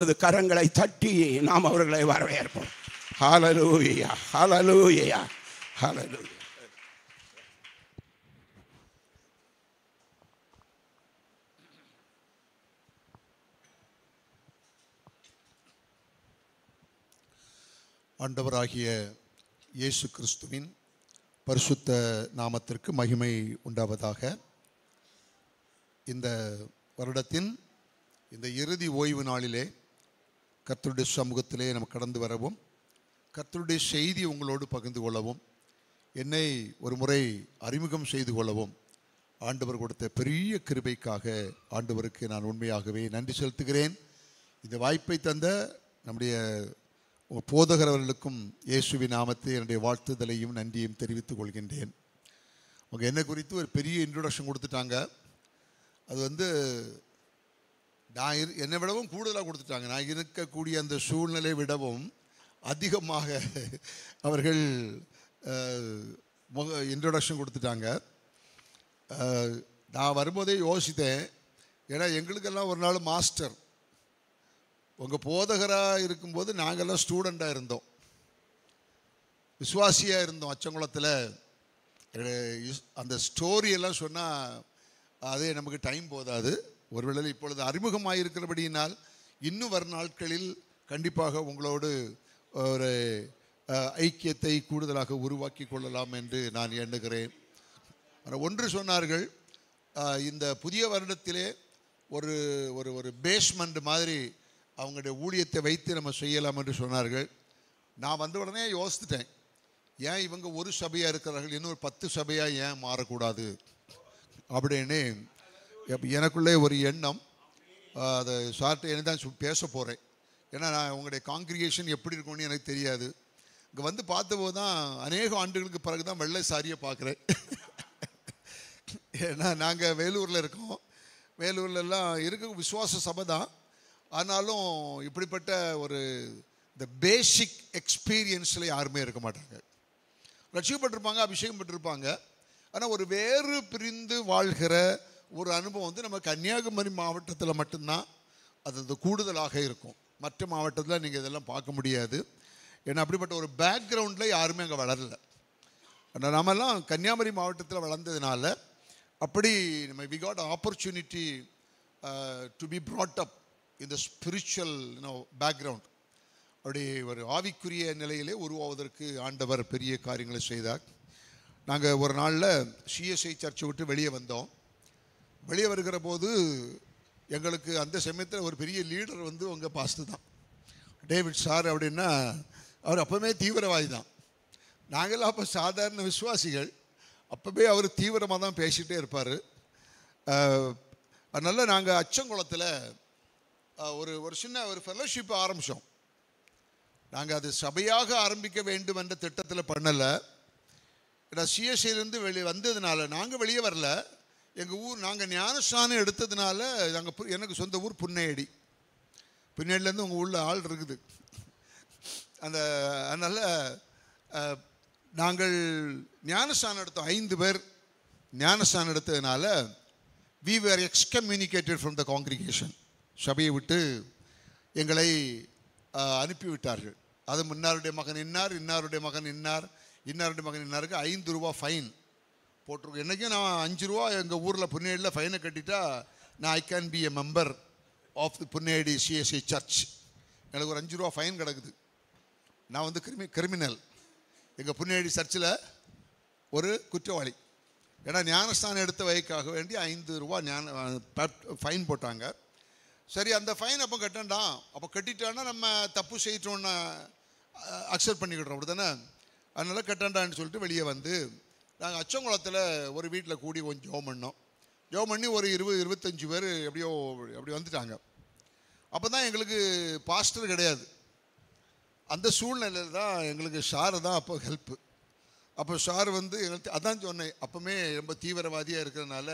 கரங்களை தட்டி நாம் அவர்களை வரவேற்போம். ஹல்லேலூயா, ஹல்லேலூயா, ஹல்லேலூயா. ஆண்டவராகிய இயேசு கிறிஸ்துவின் பரிசுத்த நாமத்திற்கு மகிமை உண்டாவதாக. இந்த வருடத்தின் இந்த இறுதி ஓய்வு நாளிலே கர்த்தருடைய சமூகத்திலே நம்ம கடந்து வரவும், கர்த்தருடைய செய்தி உங்களோடு பகிர்ந்து கொள்ளவும், என்னை ஒரு முறை அறிமுகம் செய்து கொள்ளவும் ஆண்டவர் கொடுத்த பெரிய கிருபைக்காக ஆண்டவருக்கு நான் உண்மையாகவே நன்றி செலுத்துகிறேன். இந்த வாய்ப்பை தந்த நம்முடைய போதகரவர்களுக்கும் இயேசுவின் நாமத்தை என்னுடைய வாழ்த்துதலையும் நன்றியும் தெரிவித்துக் கொள்கின்றேன். அவங்க என்னை குறித்து ஒரு பெரிய இன்ட்ரோடக்ஷன் கொடுத்துட்டாங்க. அது நான் என்னை விடவும் கூடுதலாக கொடுத்துட்டாங்க. நான் இருக்கக்கூடிய அந்த சூழ்நிலை விடவும் அதிகமாக அவர்கள் இன்ட்ரோடக்ஷன் கொடுத்துட்டாங்க. நான் வரும்போதே யோசித்தேன், ஏன்னா எங்களுக்கெல்லாம் ஒரு நாள் மாஸ்டர், உங்கள் போதகராக இருக்கும்போது நாங்கள்லாம் ஸ்டூடெண்ட்டாக இருந்தோம், விசுவாசியாக இருந்தோம். அச்சங்குளத்தில் அந்த ஸ்டோரியெல்லாம் சொன்னால் அதே நமக்கு டைம் போதாது. ஒருவேளை இப்பொழுது அறிமுகமாக இருக்கிறபடியினால் இன்னும் வரும் நாட்களில் கண்டிப்பாக உங்களோடு ஒரு ஐக்கியத்தை கூடுதலாக உருவாக்கி கொள்ளலாம் என்று நான் எண்ணுகிறேன். ஒன்று சொன்னார்கள், இந்த புதிய வருடத்திலே ஒரு ஒரு ஒரு பேஸ்மெண்ட் மாதிரி அவங்களுடைய ஊழியத்தை வைத்து நம்ம செய்யலாம் என்று சொன்னார்கள். நான் வந்த உடனே யோசித்துட்டேன், ஏன் இவங்க ஒரு சபையாக இருக்கிறார்கள், இன்னொரு 10 சபையாக ஏன் மாறக்கூடாது அப்படின்னு எனக்குள்ளே ஒரு எண்ணம். அதை சார்ட்ட என்ன தான் பேச போகிறேன். ஏன்னா நான் உங்களுடைய காங்கிரிகேஷன் எப்படி இருக்கும்னு எனக்கு தெரியாது. இங்கே வந்து பார்த்தபோது தான் அநேக ஆண்டுகளுக்கு பிறகு தான் வெள்ளை சாரியை பார்க்குறேன். ஏன்னா நாங்கள் வேலூரில் இருக்கோம். வேலூர்லெல்லாம் இருக்க விசுவாச சபை தான். ஆனாலும் இப்படிப்பட்ட ஒரு இந்த பேசிக் எக்ஸ்பீரியன்ஸில் யாருமே இருக்க மாட்டாங்க. ரட்சிக்கப்பட்டிருப்பாங்க, அபிஷேகம் பெற்றிருப்பாங்க. ஆனால் ஒரு வேறு பிரிந்து வாழ்கிற ஒரு அனுபவம் நம்ம கன்னியாகுமரி மாவட்டத்தில் மட்டும்தான் அது கூடுதலாக இருக்கும். மற்ற மாவட்டத்தில் நீங்கள் இதெல்லாம் பார்க்க முடியாது. ஏன்னா அப்படிப்பட்ட ஒரு பேக்ரவுண்டில் யாருமே அங்கே வளரலை. ஆனால் நம்மெல்லாம் கன்னியாகுமரி மாவட்டத்தில் வளர்ந்ததுனால அப்படி நம்ம we got opportunity to be brought up இந்த ஸ்பிரிச்சுவல் பேக்ரவுண்ட். அப்படி ஒரு ஆவிக்குரிய நிலையிலே உருவாவதற்கு ஆண்டவர் பெரிய காரியங்களை செய்தார். நாங்கள் ஒரு நாளில் சிஎஸ்ஐ சர்ச்சை விட்டு வெளியே வந்தோம். வெளியே வருகிற போது எங்களுக்கு அந்த சமயத்தில் ஒரு பெரிய லீடர் உங்கள் பாஸ்டர் தான், டேவிட் சார். அப்படின்னா அவர் அப்போவே தீவிரவாதி தான். நாங்கள்லாம் அப்போ சாதாரண விசுவாசிகள். அப்போவே அவர் தீவிரமாக தான் பேசிகிட்டே இருப்பார். அதனால் நாங்கள் அச்சங்குளத்தில் ஒரு சின்ன ஒரு ஃபெலோஷிப்பை ஆரம்பித்தோம். நாங்கள் அது சபையாக ஆரம்பிக்க வேண்டும் என்ற திட்டத்தில் பண்ணலை. ஏன்னா சிஎஸ்ஐலேருந்து வெளியே வந்ததுனால நாங்கள் வெளியே வரல. எங்கள் ஊர் நாங்கள் ஞானஸ்நானம் எடுத்ததுனால நாங்கள் எனக்கு சொந்த ஊர் புன்னேடி. புன்னேடிலேருந்து உங்கள் ஊரில் ஆள் இருக்குது. அதனால் நாங்கள் ஞானஸ்நானம் எடுத்தோம். 5 பேர் ஞானஸ்நானம் எடுத்ததுனால we were excommunicated from the congregation. சபையை விட்டு எங்களை அனுப்பிவிட்டார்கள். அது இன்னாருடைய மகன் இன்னார், இன்னாருடைய மகன் இன்னார், இன்னாருடைய மகன் இன்னாருக்கு 5 ரூபா ஃபைன் போட்டிருக்கோம். என்றைக்கும் நான் 5 ரூபா எங்கள் ஊரில் புன்னேடியில் ஃபைனை கட்டிட்டா நான் I can be a member of the Punnedi CSI church. எனக்கு ஒரு 5 ரூபா ஃபைன் கிடக்குது. நான் கிரிமினல். எங்கள் புன்னேடி சர்ச்சில் ஒரு குற்றவாளி. ஏன்னா ஞானஸ்தானம் எடுத்த வகைக்காக வேண்டி 5 ரூபா ஃபைன் போட்டாங்க. சரி, அந்த ஃபைன் அப்போ கட்டண்டாம். அப்போ கட்டிட்டோன்னா நம்ம தப்பு செய்யிட்டோன்னு அக்செப்ட் பண்ணிக்கிட்டோம், அப்படி தானே? அதனால் கட்டண்டான்னு சொல்லிட்டு வெளியே வந்து நாங்கள் அச்சங்குளத்தில் ஒரு வீட்டில் கூடி கொஞ்சம் ஜெபம் பண்ணோம். ஜெபம் பண்ணி ஒரு 20-25 பேர் அப்படி வந்துட்டாங்க. அப்போ தான் எங்களுக்கு பாஸ்டர் கிடையாது. அந்த சூழ்நிலையில் தான் எங்களுக்கு சார் தான் அப்போ ஹெல்ப்பு. அப்போ சார் எங்களுக்கு அதான் சொன்னேன், அப்போவுமே ரொம்ப தீவிரவாதியாக இருக்கிறதுனால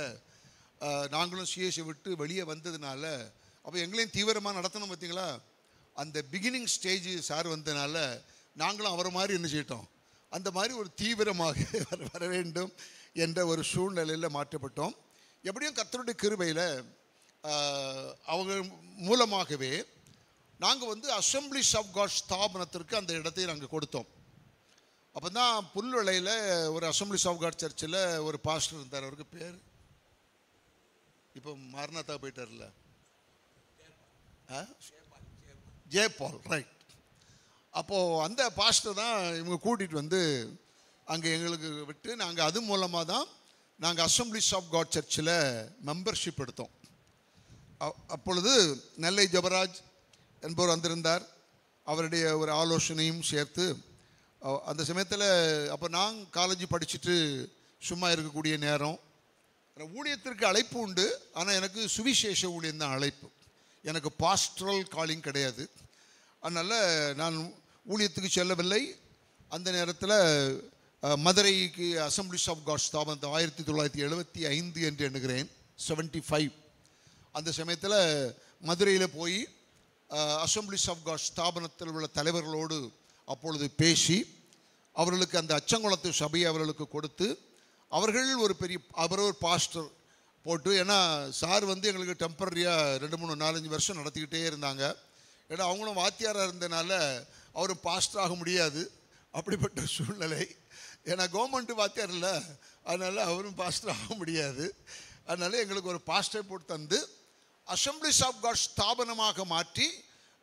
நாங்களும் சிஎஸ்ஐ விட்டு வெளியே வந்ததுனால அப்போ எங்களையும் தீவிரமாக நடத்தணும். பார்த்தீங்களா, அந்த பிகினிங் ஸ்டேஜ் சார் வந்ததுனால நாங்களும் அவரை மாதிரி என்ன செய்யிட்டோம், அந்த மாதிரி ஒரு தீவிரமாக வர வேண்டும் என்ற ஒரு சூழ்நிலையில் மாற்றப்பட்டோம். எப்படியும் கர்த்தருடைய கிருபையில் அவங்க மூலமாகவே நாங்கள் வந்து அசம்பிளிஸ் ஆஃப் காட் ஸ்தாபனத்திற்கு அந்த இடத்தை நாங்கள் கொடுத்தோம். அப்போ தான் புல்வெளையில் ஒரு அசம்பிளிஸ் ஆஃப் காட் சர்ச்சில் ஒரு பாஸ்டர் இருந்தார். அவருக்கு பேர் இப்போ மாரநாதா போயிட்டார்ல, ஜெயபால், ரைட். அப்போது அந்த பாஸ்டர் தான் இவங்க கூட்டிகிட்டு வந்து அங்கே எங்களுக்கு விட்டு நாங்கள் அது மூலமாக தான் நாங்கள் அசம்பிளிஸ் ஆஃப் காட் சர்ச்சில் மெம்பர்ஷிப் எடுத்தோம். அப்பொழுது நெல்லை ஜபராஜ் என்பவர் வந்திருந்தார். அவருடைய ஒரு ஆலோசனையும் சேர்த்து அந்த சமயத்தில் அப்போ நான் காலேஜ் படிச்சுட்டு சும்மா இருக்கக்கூடிய நேரம், ஊழியத்திற்கு அழைப்பு உண்டு, ஆனால் எனக்கு சுவிசேஷ ஊழியம் தான் அழைப்பு, எனக்கு பாஸ்டரல் காலிங் கிடையாது. அதனால் நான் ஊழியத்துக்கு செல்லவில்லை. அந்த நேரத்தில் மதுரைக்கு அசம்பிளிஸ் ஆஃப் காட் ஸ்தாபனத்தை 1975 என்று எண்ணுகிறேன், 75. அந்த சமயத்தில் மதுரையில் போய் அசம்பிளிஸ் ஆஃப் காட் ஸ்தாபனத்தில் உள்ள தலைவர்களோடு அப்பொழுது பேசி அவர்களுக்கு அந்த அச்சங்குளத்து சபையை அவர்களுக்கு கொடுத்து, அவர்கள் ஒரு ஒரு பாஸ்டர் போட்டு, ஏன்னா சார் வந்து எங்களுக்கு டெம்பரரியாக 2, 3, 4, 5 வருஷம் நடத்திக்கிட்டே இருந்தாங்க. ஏன்னா அவங்களும் வாத்தியாராக இருந்தனால அவரும் பாஸ்டர் ஆக முடியாது, அப்படிப்பட்ட சூழ்நிலை. ஏன்னா கவர்மெண்ட்டு வாத்தியார் இல்லை, அதனால் அவரும் பாஸ்டர் ஆக முடியாது. அதனால் எங்களுக்கு ஒரு பாஸ்டரை போட்டு தந்து அசம்பிளிஸ் ஆஃப் காட் ஸ்தாபனமாக மாற்றி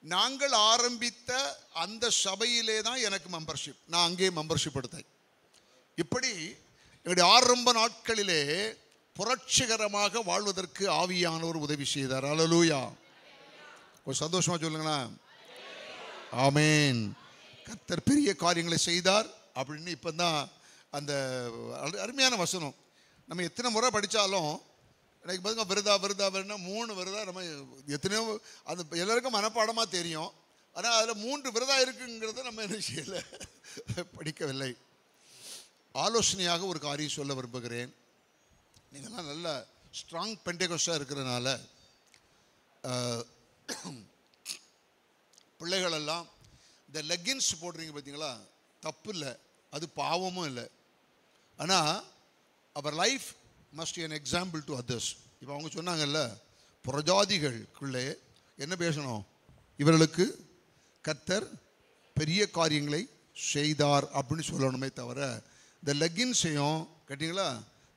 நாங்கள் ஆரம்பித்த அந்த சபையிலே தான் எனக்கு மெம்பர்ஷிப், நான் அங்கேயே மெம்பர்ஷிப் எடுத்தேன். இப்படி என்னுடைய ஆரம்ப நாட்களிலே புரட்சிகரமாக வாழ்வதற்கு ஆவியானவர் உதவி செய்தார். அல்லேலூயா. கொஞ்சம் சந்தோஷமா சொல்லுங்களா. ஆமேன். கர்த்தர் பெரிய காரியங்களை செய்தார் அப்படின்னு இப்போ தான் அந்த அருமையான வசனம் நம்ம எத்தனை முறை படித்தாலும் எனக்கு பாருங்க, விருதா 3 விருதா நம்ம எத்தனையோ அது எல்லாருக்கும் மனப்பாடமாக தெரியும். ஆனால் அதில் 3 விருதா இருக்குங்கிறத நம்ம என்ன செய்யலை, படிக்கவில்லை. ஆலோசனையாக ஒரு காரியம் சொல்ல விரும்புகிறேன். நீங்கள்லாம் நல்ல ஸ்ட்ராங் பெண்டெகோஸ்டாக இருக்கிறதுனால பிள்ளைகளெல்லாம் இந்த லெக்கின்ஸ் போடுறீங்க பார்த்தீங்களா, தப்பு இல்லை, அது பாவமும் இல்லை. ஆனால் அவர் life must be an example to others. இப்போ அவங்க சொன்னாங்கல்ல, புரஜாதிகளுக்குள்ளே என்ன பேசணும், இவர்களுக்கு கர்த்தர் பெரிய காரியங்களை செய்தார் அப்படின்னு சொல்லணுமே தவிர, இந்த லெக்கின்ஸையும் கேட்டிங்களா,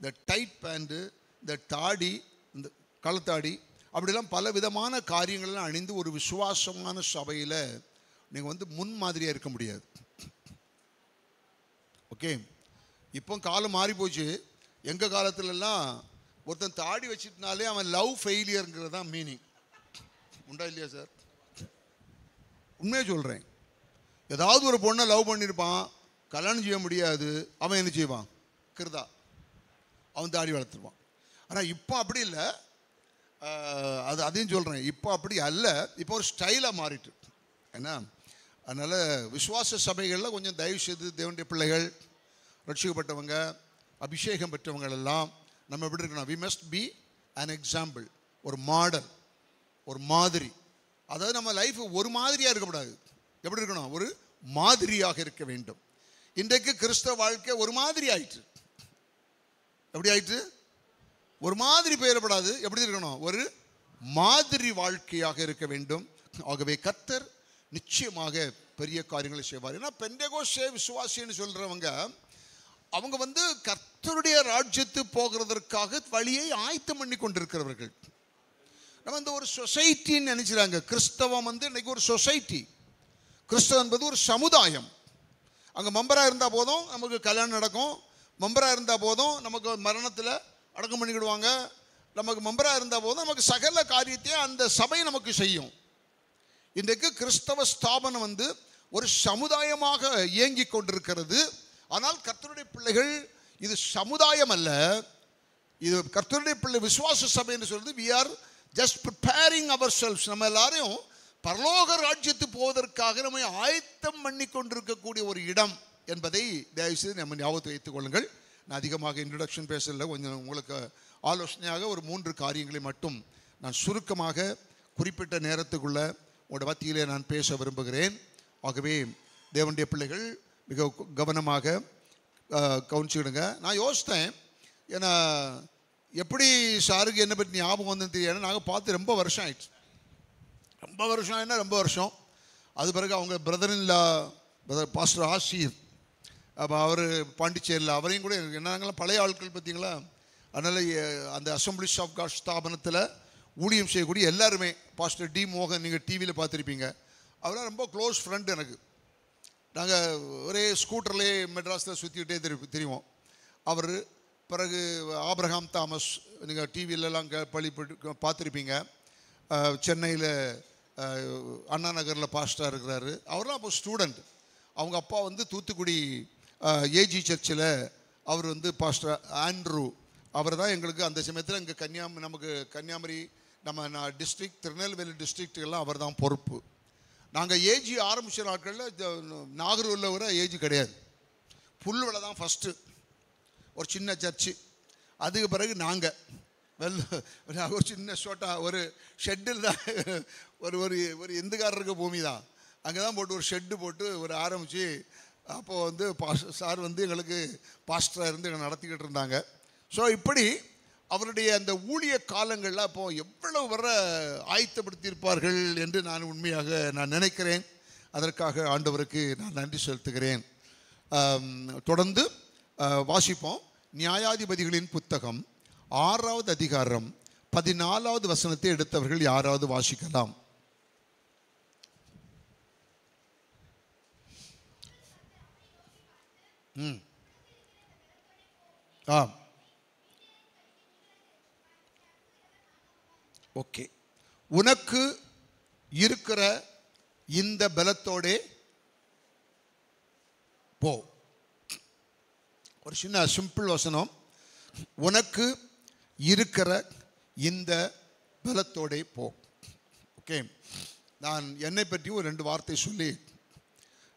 இந்த டைட் பேண்ட்டு, இந்த தாடி, இந்த கழுத்தாடி, அப்படிலாம் பல விதமான காரியங்களெல்லாம் அணிந்து ஒரு விசுவாசமான சபையில் நீங்கள் வந்து முன்மாதிரியாக இருக்க முடியாது. ஓகே, இப்போ காலம் மாறி போச்சு. எங்கள் காலத்துலலாம் ஒருத்தன் தாடி வச்சுட்டுனாலே அவன் லவ் ஃபெயிலியருங்கிறது தான் மீனிங். உண்டா இல்லையா சார்? உண்மையாக சொல்கிறேன். ஏதாவது ஒரு பொண்ணை லவ் பண்ணியிருப்பான், கல்யாணம் செய்ய முடியாது, அவன் என்ன செய்வான், கிருதா, அவன் தாடி வளர்த்துருவான். ஆனால் இப்போ அப்படி இல்லை, அதையும் சொல்கிறேன், இப்போ அப்படி அல்ல, இப்போ ஒரு ஸ்டைலாக மாறிட்டு ஏன்னா. அதனால் விசுவாச சபைகளில் கொஞ்சம் தயவு செய்து தேவனுடைய பிள்ளைகள், ரட்சிக்கப்பட்டவங்க, அபிஷேகம் பெற்றவங்கள் எல்லாம் நம்ம எப்படி இருக்கணும், we must be an example, ஒரு மாடல், ஒரு மாதிரி. அதாவது நம்ம லைஃப் ஒரு மாதிரியாக இருக்கக்கூடாது, எப்படி இருக்கணும், ஒரு மாதிரியாக இருக்க வேண்டும். இன்றைக்கு கிறிஸ்தவ வாழ்க்கை ஒரு மாதிரி ஆயிற்று. எப்படி ஆயிற்று? ஒரு மாதிரி பெயரப்படாது, எப்படி இருக்கணும், ஒரு மாதிரி வாழ்க்கையாக இருக்க வேண்டும். ஆகவே கர்த்தர் நிச்சயமாக பெரிய காரியங்களை செய்வார். ஏன்னா பெண்டெகோஸ்தே விசுவாசின்னு சொல்கிறவங்க அவங்க வந்து கர்த்தருடைய ராஜ்யத்து போகிறதற்காக வழியை ஆயத்தம் பண்ணி கொண்டிருக்கிறவர்கள். நம்ம இந்த ஒரு சொசைட்டின்னு நினைச்சுறாங்க. கிறிஸ்தவம் வந்து இன்னைக்கு ஒரு சொசைட்டி. கிறிஸ்தவம் என்பது ஒரு சமுதாயம். அங்கே மெம்பராக இருந்தால் போதும் நமக்கு கல்யாணம் நடக்கும், மெம்பராக இருந்தால் போதும் நமக்கு மரணத்தில் அடக்கம் பண்ணிக்கிடுவாங்க, நமக்கு மெம்பராக இருந்தால் போதும் நமக்கு சகல காரியத்தையும் அந்த சபை நமக்கு செய்யும். இன்றைக்கு கிறிஸ்தவ ஸ்தாபனம் வந்து ஒரு சமுதாயமாக இயங்கி கொண்டிருக்கிறது. ஆனால் கர்த்தருடைய பிள்ளைகள் இது சமுதாயம் அல்ல, இது கர்த்தருடைய பிள்ளை விசுவாச சபை என்று சொல்றது. we are just preparing ourselves. நம்ம எல்லாரையும் பரலோக ராஜ்யத்துக்கு போவதற்காக நம்ம ஆயத்தம் பண்ணி கொண்டிருக்கக்கூடிய ஒரு இடம் என்பதை தயவுசெய்து நம்ம ஞாபகத்தை வைத்துக் கொள்ளுங்கள். நான் அதிகமாக இன்ட்ரடக்ஷன் பேசல, கொஞ்சம் உங்களுக்கு ஆலோசனையாக ஒரு 3 காரியங்களை மட்டும் நான் சுருக்கமாக குறிப்பிட்ட நேரத்துக்குள்ள உங்களோட மத்தியிலே நான் பேச விரும்புகிறேன். ஆகவே தேவனுடைய பிள்ளைகள் மிக கவனமாக கவனிச்சுக்கிடுங்க. நான் யோசித்தேன், ஏன்னா எப்படி சாருக்கு என்னை பற்றி ஞாபகம் வந்து தெரியாது, நாங்கள் பார்த்து ரொம்ப வருஷம் ஆயிடுச்சு. ரொம்ப வருஷம் என்ன ரொம்ப வருஷம். அது பிறகு அவங்க பிரதர் பாஸ்டர் ஆஷீர், அப்போ அவர் பாண்டிச்சேரியில், அவரையும் கூட என்னங்களாம் பழைய ஆட்கள் பார்த்தீங்களா. அதனால் அந்த அசம்பிளிஸ் ஆஃப் காட் ஸ்தாபனத்தில் ஊழியம் செய்யக்கூடிய எல்லாருமே, பாஸ்டர் டி மோகன் நீங்கள் டிவியில் பார்த்துருப்பீங்க, அவரெல்லாம் ரொம்ப க்ளோஸ் ஃப்ரெண்டு எனக்கு. நாங்கள் ஒரே ஸ்கூட்டர்லேயே மெட்ராஸில் சுற்றிக்கிட்டே தெரியும். அவர் பிறகு ஆப்ரஹாம் தாமஸ் நீங்கள் டிவிலெலாம் பார்த்துருப்பீங்க, சென்னையில் அண்ணா நகரில் பாஸ்டராக இருக்கிறாரு. அவரெல்லாம் அப்போ ஸ்டூடெண்ட். அவங்க அப்பா வந்து தூத்துக்குடி ஏஜி சர்ச்சில் அவர் வந்து பாஸ்டர் ஆண்ட்ரூ, அவர் தான் எங்களுக்கு அந்த சமயத்தில் இங்கே நமக்கு கன்னியாகுமரி நம்ம டிஸ்ட்ரிக்ட் திருநெல்வேலி டிஸ்ட்ரிக்ட்டுக்கெல்லாம் அவர் தான் பொறுப்பு. நாங்கள் ஏஜி ஆரம்பித்த நாட்களில் நாகர்கோவிலில் வர ஏஜி கிடையாது, புல்வெளை தான் ஃபஸ்ட்டு, ஒரு சின்ன சர்ச்சு. அதுக்கு பிறகு நாங்கள் ஒரு சின்ன ஷோட்டா ஒரு ஷெட்டில் தான், ஒரு ஒரு ஒரு இந்துக்காரருக்கு பூமி தான், அங்கே தான் போட்டு ஒரு ஷெட்டு போட்டு ஒரு ஆரம்பித்து, அப்போது வந்து சார் வந்து எங்களுக்கு பாஸ்டராக இருந்து எங்களை நடத்திக்கிட்டு இருந்தாங்க. ஸோ இப்படி அவருடைய அந்த ஊழிய காலங்களில் அப்போது எவ்வளவு வர ஆயத்தப்படுத்தியிருப்பார்கள் என்று நான் உண்மையாக நான் நினைக்கிறேன். அதற்காக ஆண்டவருக்கு நான் நன்றி செலுத்துகிறேன். தொடர்ந்து வாசிப்போம். நியாயாதிபதிகளின் புத்தகம் 6வது அதிகாரம் 14வது வசனத்தை எடுத்தவர்கள் யாராவது வாசிக்கலாம். ஓகே. உனக்கு இருக்கிற இந்த பலத்தோடே போ. ஒரு சின்ன சிம்பிள் வசனம். உனக்கு இருக்கிற இந்த பலத்தோடே போ. ஓகே. நான் என்னை பற்றி ஒரு 2 வார்த்தை சொல்லி,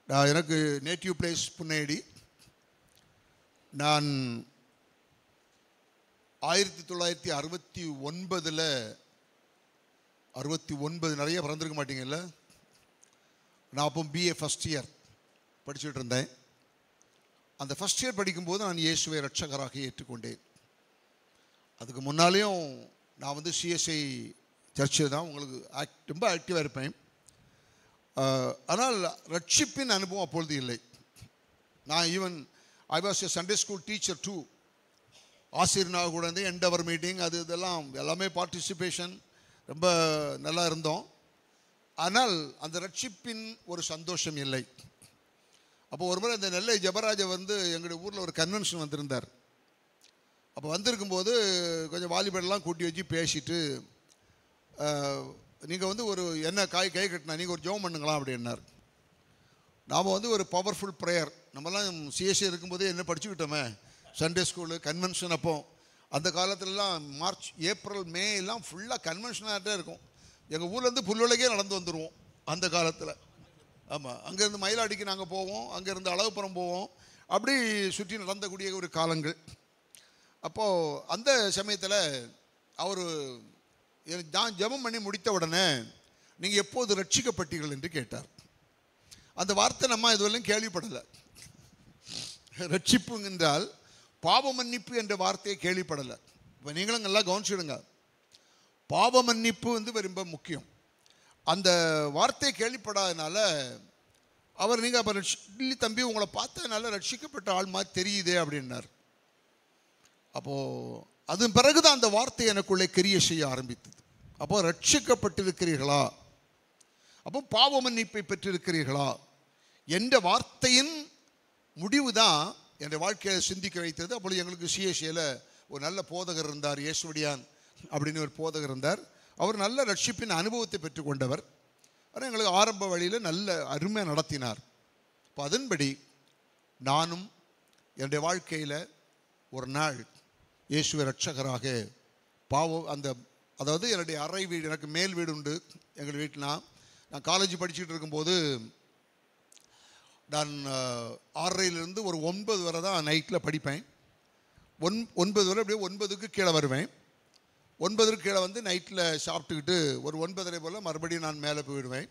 நான் எனக்கு நேட்டிவ் பிளேஸ் புன்னேடி. நான் 1969 நிறைய பிறந்திருக்க மாட்டீங்கல்ல. நான் அப்போ பிஏ ஃபஸ்ட் இயர் படிச்சுட்டு இருந்தேன். அந்த ஃபஸ்ட் இயர் படிக்கும்போது நான் இயேசுவை ரட்சகராக ஏற்றுக்கொண்டேன். அதுக்கு முன்னாலேயும் நான் வந்து சிஎஸ்ஐ சர்ச்சில் தான் உங்களுக்கு ரொம்ப ஆக்டிவாக இருப்பேன். ஆனால் ரட்சிப்பின் அனுபவம் அப்பொழுது இல்லை. நான் even I was a Sunday school teacher too. ஆசிரியனாக கூட இருந்து எண்டவர் மீட்டிங் அது இதெல்லாம் எல்லாமே பார்ட்டிசிபேஷன் ரொம்ப நல்லா இருந்தோம். ஆனால் அந்த ரட்சிப்பின் ஒரு சந்தோஷம் இல்லை. அப்போ ஒரு முறை இந்த நெல்லை ஜபராஜை வந்து எங்களுடைய ஊரில் ஒரு கன்வென்ஷன் வந்திருந்தார். அப்போ வந்திருக்கும்போது கொஞ்சம் வாலிபர்லாம் கூட்டி வச்சு பேசிட்டு, நீங்கள் வந்து ஒரு என்ன கை கட்டினா நீங்கள் ஒரு ஜெபம் பண்ணுங்களா அப்படின்னார். நாம் வந்து ஒரு பவர்ஃபுல் ப்ரேயர், நம்மலாம் சிஎஸ்சி இருக்கும்போதே என்ன படிச்சுக்கிட்டோமே சண்டே ஸ்கூலு கன்வென்ஷன். அப்போ அந்த காலத்துலலாம் மார்ச் ஏப்ரல் மே எல்லாம் ஃபுல்லாக கன்வென்ஷனாகிட்டே இருக்கும். எங்கள் ஊர்லேருந்து புல்வெளிக்கே நடந்து வந்துடுவோம் அந்த காலத்தில். ஆமாம், அங்கேருந்து மயிலாடிக்கு நாங்கள் போவோம், அங்கேருந்து அழகுப்புறம் போவோம், அப்படி சுற்றி நடந்தக்கூடிய ஒரு காலங்கள். அப்போது அந்த சமயத்தில் அவர் நான் ஜெபம் பண்ணி முடித்த உடனே நீங்கள் எப்போது ரட்சிக்கப்பட்டீர்கள் என்று கேட்டார். அந்த வார்த்தை நம்ம இதுவரையும் கேள்விப்படலை. ரட்சிப்பு என்றால் பாவ மன்னிப்பு என்ற வார்த்தையை கேள்விப்படலை. இப்போ நீங்களும் நல்லா கவனிச்சிடுங்க. பாவ மன்னிப்பு வந்து ரொம்ப முக்கியம். அந்த வார்த்தையை கேள்விப்படாதனால அவர் நீங்கள் அப்போ தம்பி உங்களை பார்த்ததுனால ரட்சிக்கப்பட்ட ஆள் மாதிரி தெரியுதே அப்படின்னார். அப்போது அதன் பிறகு தான் அந்த வார்த்தை எனக்குள்ளே கிரியை செய்ய ஆரம்பித்தது. அப்போது ரட்சிக்கப்பட்டிருக்கிறீர்களா, அப்போ பாவ மன்னிப்பை பெற்றிருக்கிறீர்களா என்ற வார்த்தையின் முடிவு தான் என் வாழ்க்கையை சிந்திக்க வைத்தது. அப்பொழுது எங்களுக்கு சிஎஸ்சியில் ஒரு நல்ல போதகர் இருந்தார், இயேசுவடியான் அப்படின்னு ஒரு போதகர் இருந்தார். அவர் நல்ல ரட்சிப்பின் அனுபவத்தை பெற்றுக்கொண்டவர். ஆனால் எங்களுக்கு ஆரம்ப வழியில் நல்ல அருமையாக நடத்தினார். இப்போ அதன்படி நானும் என்னுடைய வாழ்க்கையில் ஒரு நாள் இயேசுவை ரட்சகராக அதாவது என்னுடைய அறை வீடு, எனக்கு மேல் வீடு உண்டு எங்கள் வீட்டில். நான் காலேஜ் படிச்சுட்டு இருக்கும்போது நான் 6:30 ஒரு 9 வரை தான் நைட்டில் படிப்பேன். 9 வரை அப்படியே 9க்கு கீழே வருவேன். 9க்கு கீழே வந்து நைட்டில் சாப்பிட்டுக்கிட்டு ஒரு 9:30 போல் மறுபடியும் நான் மேலே போயிடுவேன்.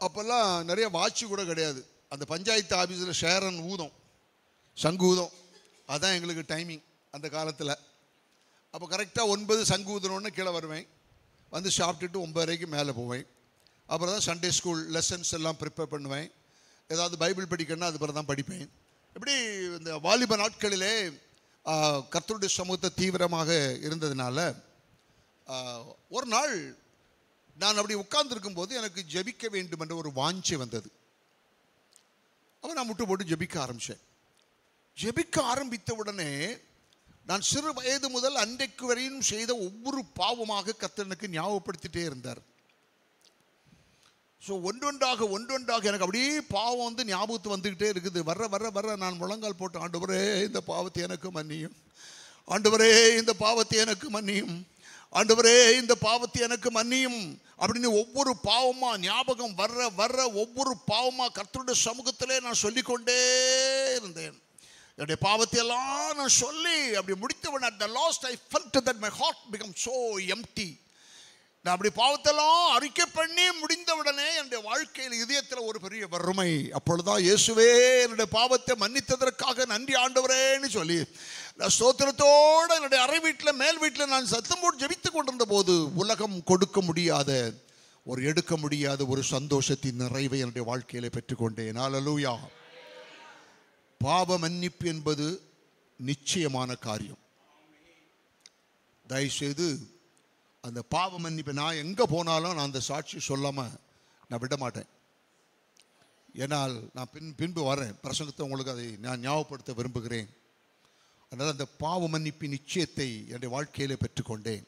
அப்போல்லாம் நிறைய வாட்சி கூட கிடையாது. அந்த பஞ்சாயத்து ஆஃபீஸில் ஷேரன் ஊதும், சங்கு ஊதும், அதுதான் எங்களுக்கு டைமிங் அந்த காலத்தில். அப்போ கரெக்டாக 9 சங்கு ஊதுனோன்னு கீழே வருவேன். வந்து சாப்பிட்டுட்டு 9:30க்கு மேலே போவேன். அப்புறம் தான் சண்டே ஸ்கூல் லெசன்ஸ் எல்லாம் ப்ரிப்பேர் பண்ணுவேன். ஏதாவது பைபிள் படிக்கணும்னா அது பிறகு தான் படிப்பேன். இப்படி இந்த வாலிப நாட்களிலே கர்த்தருடைய சமூகத்தை தீவிரமாக இருந்ததுனால ஒரு நாள் நான் அப்படி உட்கார்ந்துருக்கும் போது எனக்கு ஜெபிக்க வேண்டும் என்ற ஒரு வாஞ்சை வந்தது. அப்போ நான் முட்டு போட்டு ஜெபிக்க ஆரம்பித்தேன். ஜெபிக்க ஆரம்பித்த உடனே நான் சிறு வயது முதல் அன்றைக்கு வரையும் செய்த ஒவ்வொரு பாவமாக கர்த்தர் எனக்கு ஞாபகப்படுத்திட்டே இருந்தார். ஸோ ஒன்றொன்றாக எனக்கு அப்படியே பாவம் வந்து ஞாபகத்து வந்துக்கிட்டே இருக்குது. வர நான் முழங்கால் போட்டு, ஆண்டவரே இந்த பாவத்தை எனக்கு மன்னியும், ஆண்டவரே இந்த பாவத்தை எனக்கு மன்னியும், ஆண்டவரே இந்த பாவத்தை எனக்கு மன்னியும் அப்படின்னு ஒவ்வொரு பாவமா ஞாபகம் வர்ற ஒவ்வொரு பாவமா கர்த்தருடைய சமூகத்திலே நான் சொல்லிக்கொண்டே இருந்தேன். என்னுடைய பாவத்தை எல்லாம் நான் சொல்லி அப்படி முடித்தவன் at the last I felt that my heart became so empty. நான் அப்படி பாவத்தெல்லாம் அறிக்கை பண்ணி முடிந்தவுடனே என்னுடைய வாழ்க்கையில் இதயத்தில் ஒரு பெரிய வறுமை. அப்பொழுதுதான் இயேசுவே என்னுடைய பாவத்தை மன்னித்ததற்காக நன்றி ஆண்டவரேன்னு சொல்லி நான் ஸ்தோத்திரத்தோடு என்னுடைய அறை வீட்டில் மேல் வீட்டில் நான் சத்தம் போட்டு ஜெபித்து கொண்டிருந்த போது உலகம் கொடுக்க முடியாத எடுக்க முடியாத ஒரு சந்தோஷத்தின் நிறைவை என்னுடைய வாழ்க்கையில பெற்றுக்கொண்டேன். ஹல்லேலூயா. பாவ மன்னிப்பு என்பது நிச்சயமான காரியம். தயவுசெய்து அந்த பாவ மன்னிப்பு நான் எங்கே போனாலும் நான் அந்த சாட்சி சொல்லாமல் நான் விட மாட்டேன். ஏன்னால் நான் பின்பு வரேன் பிரசங்கத்தை உங்களுக்கு அதை நான் ஞாபகப்படுத்த விரும்புகிறேன். அதனால் அந்த பாவ மன்னிப்பு நிச்சயத்தை என்னுடைய வாழ்க்கையில் பெற்றுக்கொண்டேன்.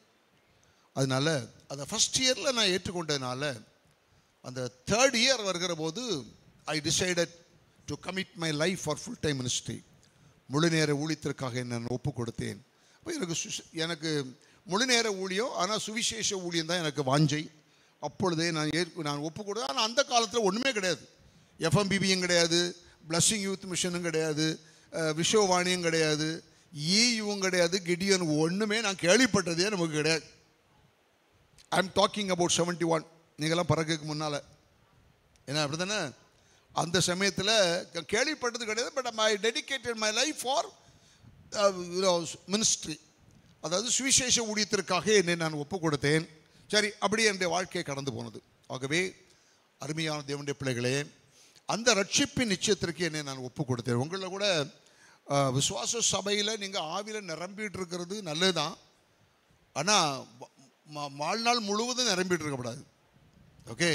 அதனால் அதை ஃபஸ்ட் இயரில் நான் ஏற்றுக்கொண்டதுனால அந்த தேர்ட் இயர் வருகிற போது I decided to commit my life for full time ministry. முழு நேர ஊழியத்திற்காக நான் ஒப்பு கொடுத்தேன். அப்போ எனக்கு முழு நேர ஊழியம், ஆனால் சுவிசேஷ ஊழியம் தான் எனக்கு வாஞ்சை. அப்பொழுதே நான் ஒப்பு கொடுத்தேன். ஆனால் அந்த காலத்தில் ஒன்றுமே கிடையாது. எஃப்எம்பிபியும் கிடையாது, பிளஸ்ஸிங் யூத் மிஷனும் கிடையாது, விஸ்வவாணியும் கிடையாது, ஈயும் கிடையாது, கிடியன் ஒன்றுமே நான் கேள்விப்பட்டதே நமக்கு கிடையாது. I am talking about 71. நீங்கள்லாம் பிறகுக்கு முன்னால். ஏன்னா அப்படி தானே அந்த சமயத்தில் கேள்விப்பட்டது கிடையாது. But I dedicated my life for ministry, அதாவது சுவிசேஷ ஊழியத்திற்காக என்னை நான் ஒப்பு கொடுத்தேன். சரி, அப்படியே என்னுடைய வாழ்க்கையை கடந்து போனது. ஆகவே அருமையான தேவனுடைய பிள்ளைகளே, அந்த ரட்சிப்பின் நிச்சயத்திற்கு என்னை நான் ஒப்பு கொடுத்தேன். உங்களில் கூட விசுவாச சபையில் நீங்கள் ஆவியில் நிரம்பிட்டு இருக்கிறது நல்லது தான். ஆனால் வாழ்நாள் முழுவதும் நிரம்பிட்டு இருக்கக்கூடாது. ஓகே,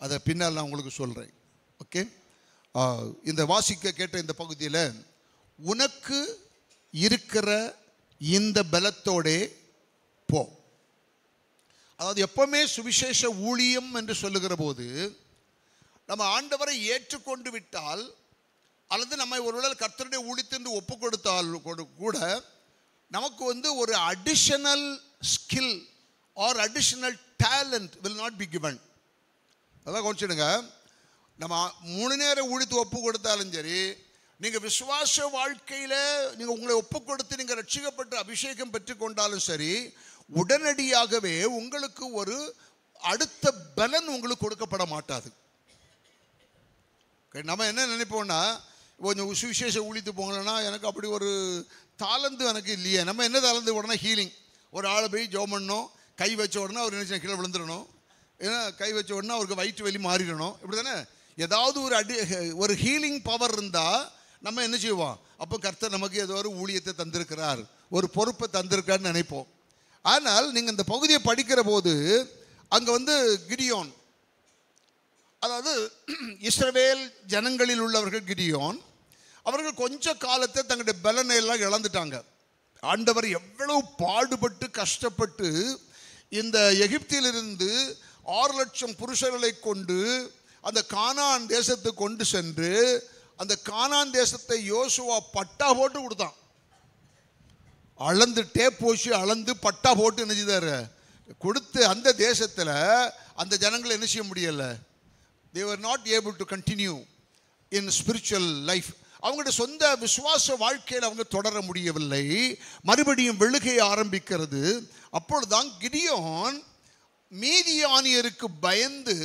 அதை பின்னால் நான் உங்களுக்கு சொல்கிறேன். ஓகே, இந்த வாசிக்க கேட்ட இந்த பகுதியில் உனக்கு இருக்கிற இந்த பலத்தோடே போ. அதாவது எப்பவுமே சுவிசேஷ ஊழியம் என்று சொல்லுகிற போது நம்ம ஆண்டவரை ஏற்றுக்கொண்டு விட்டால் அல்லது நம்ம ஒருவேளை கர்த்தருடைய ஊழியத்தை ஒப்பு கொடுத்தால் கூட நமக்கு ஒரு additional skill R additional talent will not be given. அதான் கவனிச்சிடுங்க. நம்ம முழு நேர ஊழியத்தை ஒப்பு கொடுத்தாலும் சரி, நீங்கள் விசுவாச வாழ்க்கையில் நீங்கள் உங்களை ஒப்பு கொடுத்து நீங்கள் ரட்சிக்கப்பட்டு அபிஷேகம் பெற்றுக்கொண்டாலும் சரி, உடனடியாகவே உங்களுக்கு ஒரு அடுத்த பலன் உங்களுக்கு கொடுக்கப்பட மாட்டாது. நம்ம என்ன நினைப்போம்னா, கொஞ்சம் சுவிசேஷ ஊழித்து போங்களேன்னா எனக்கு அப்படி ஒரு தாளந்து எனக்கு இல்லையே. நம்ம என்ன தாளந்து? உடனே ஹீலிங். ஒரு ஆளை போய் ஜெபம் பண்ணணும், கை வச்ச உடனே அவர் நினைச்ச கீழே விழுந்துடணும், ஏன்னா கை வச்ச உடனே அவருக்கு வயிற்று வெளி மாறிடணும். இப்படி தானே ஏதாவது ஒரு ஹீலிங் பவர் இருந்தால் நம்ம என்ன செய்வோம்? அப்போ கர்த்தர் நமக்கு ஏதோ ஒரு ஊழியத்தை தந்திருக்கிறார், ஒரு பொறுப்பை தந்திருக்காருன்னு நினைப்போம். ஆனால் நீங்கள் இந்த பகுதியை படிக்கிற போது அங்கே கிடியோன், அதாவது இஸ்ரவேல் ஜனங்களில் உள்ளவர்கள் கிடியோன், அவர்கள் கொஞ்ச காலத்தை தங்களுடைய பலனை எல்லாம் இழந்துட்டாங்க. ஆண்டவர் எவ்வளவு பாடுபட்டு கஷ்டப்பட்டு இந்த எகிப்திலிருந்து 6 லட்சம் புருஷர்களை கொண்டு அந்த கானான் தேசத்துக்கு கொண்டு சென்று அந்த கானான் தேசத்தை யோசுவா பட்டா போட்டு கொடுத்தான். அளந்து டேப் போச்சு அளந்து பட்டா போட்டு என்ன செய்தாரு கொடுத்து அந்த தேசத்தில் அந்த ஜனங்களை என்ன செய்ய முடியலை. they were not able to continue in spiritual life. அவங்களுடைய சொந்த விசுவாச வாழ்க்கையில் அவங்க தொடர முடியவில்லை. மறுபடியும் வெளுகை ஆரம்பிக்கிறது. அப்பொழுதுதான் கிடியோன் மீதியானியருக்கு பயந்து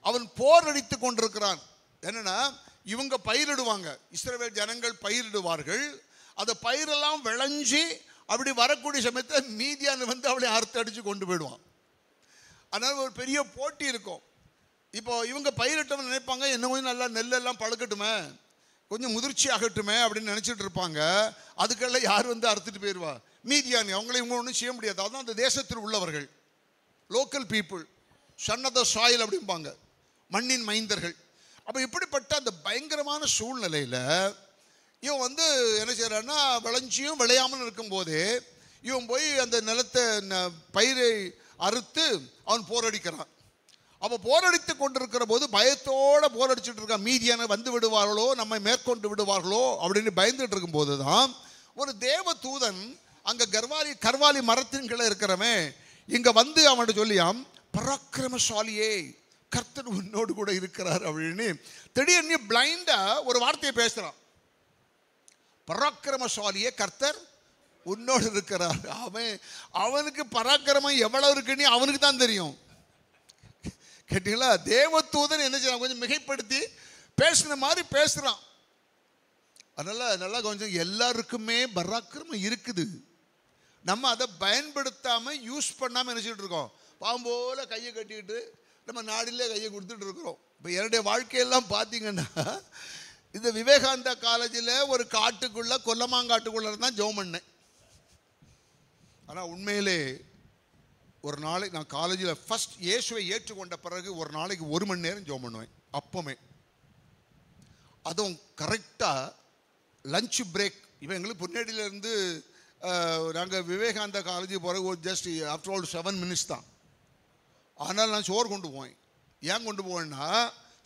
அவன் போரடித்து கொண்டிருக்கிறான். என்னன்னா, இவங்க பயிரிடுவாங்க, இஸ்ரவேல் ஜனங்கள் பயிரிடுவார்கள், அந்த பயிரெல்லாம் விளைஞ்சி அப்படி வரக்கூடிய சமயத்தில் மீதியான அவளை அறுத்து அடித்து கொண்டு போயிடுவான். அதனால் ஒரு பெரிய போட்டி இருக்கும். இப்போ இவங்க பயிரிட்டவங்க நினைப்பாங்க என்ன கொஞ்சம் நல்லா நெல்லெல்லாம் பழுக்கட்டுமே, கொஞ்சம் முதிர்ச்சி ஆகட்டுமே அப்படின்னு நினச்சிட்டு இருப்பாங்க. அதுக்கெல்லாம் யார் வந்து அறுத்துட்டு போயிடுவா? மீதியானி. அவங்கள இவங்க ஒன்றும் செய்ய முடியாது. அதுதான் அந்த தேசத்தில் உள்ளவர்கள், local people, son of the soil அப்படிம்பாங்க, மண்ணின் மைந்தர்கள். அப்போ இப்படிப்பட்ட அந்த பயங்கரமான சூழ்நிலையில் இவன் வந்து என்ன செய்கிறான்னா, விளைஞ்சியும் விளையாமல் இருக்கும்போதே இவன் போய் அந்த நிலத்தை பயிரை அறுத்து அவன் போரடிக்கிறான். அப்போ போரடித்து கொண்டிருக்கிற போது பயத்தோடு போரடிச்சுட்டு இருக்கான். மீதியான வந்து விடுவார்களோ, நம்மை மேற்கொண்டு விடுவார்களோ அப்படின்னு பயந்துட்டு இருக்கும்போது தான் ஒரு தேவ தூதன் அங்கே கர்வாலி மரத்தின் கீழே இருக்கிறவன் இங்கே வந்து அவன்கிட்ட சொல்லியாம், பராக்கிரமசாலியே கர்த்தர் உன்னோடு கூட இருக்கிறார் அப்படின்னு திடீர்னு பிளைண்டா ஒரு வார்த்தையை பேசுகிறான். பராக்கிரமசாலியே கர்த்தர் உன்னோடு இருக்கிறார். அவனுக்கு பராக்கிரமம் எவ்வளவு இருக்குன்னு அவனுக்கு தான் தெரியும். கேட்டீங்களா? தேவதூதன் என்ன செய்யறான், கொஞ்சம் மிகைப்படுத்தி பேசுன மாதிரி பேசுறான். அதனால நல்லா கொஞ்சம் எல்லாருக்குமே பராக்கிரமம் இருக்குது. நம்ம அதை பயன்படுத்தாம யூஸ் பண்ணாம நினைச்சிட்டு இருக்கோம். பாம்போல கையை கட்டிக்கிட்டு நம்ம நாடிலே கையை கொடுத்துட்டு இருக்கிறோம். இப்போ என்னுடைய வாழ்க்கையெல்லாம் பார்த்தீங்கன்னா, இந்த விவேகானந்தா காலேஜில் ஒரு காட்டுக்குள்ள கொல்லமாங்காட்டுக்குள்ள தான் ஜெபம் பண்ணேன். ஆனால் உண்மையிலே ஒரு நாளைக்கு நான் காலேஜில் ஃபஸ்ட் இயேசுவை ஏற்றுக்கொண்ட பிறகு ஒரு நாளைக்கு 1 மணி நேரம் ஜெபம் பண்ணுவேன். அப்போமே அதுவும் கரெக்டாக லஞ்ச் பிரேக். இப்போ எங்களுக்கு பொன்னேடியிலேருந்து நாங்கள் விவேகானந்தா காலேஜுக்கு போகிற ஜஸ்ட் ஆஃப்டர் ஆல் 7 மினிட்ஸ் தான். ஆனால் நான் சோறு கொண்டு போவேன். ஏன் கொண்டு போவேன்னா,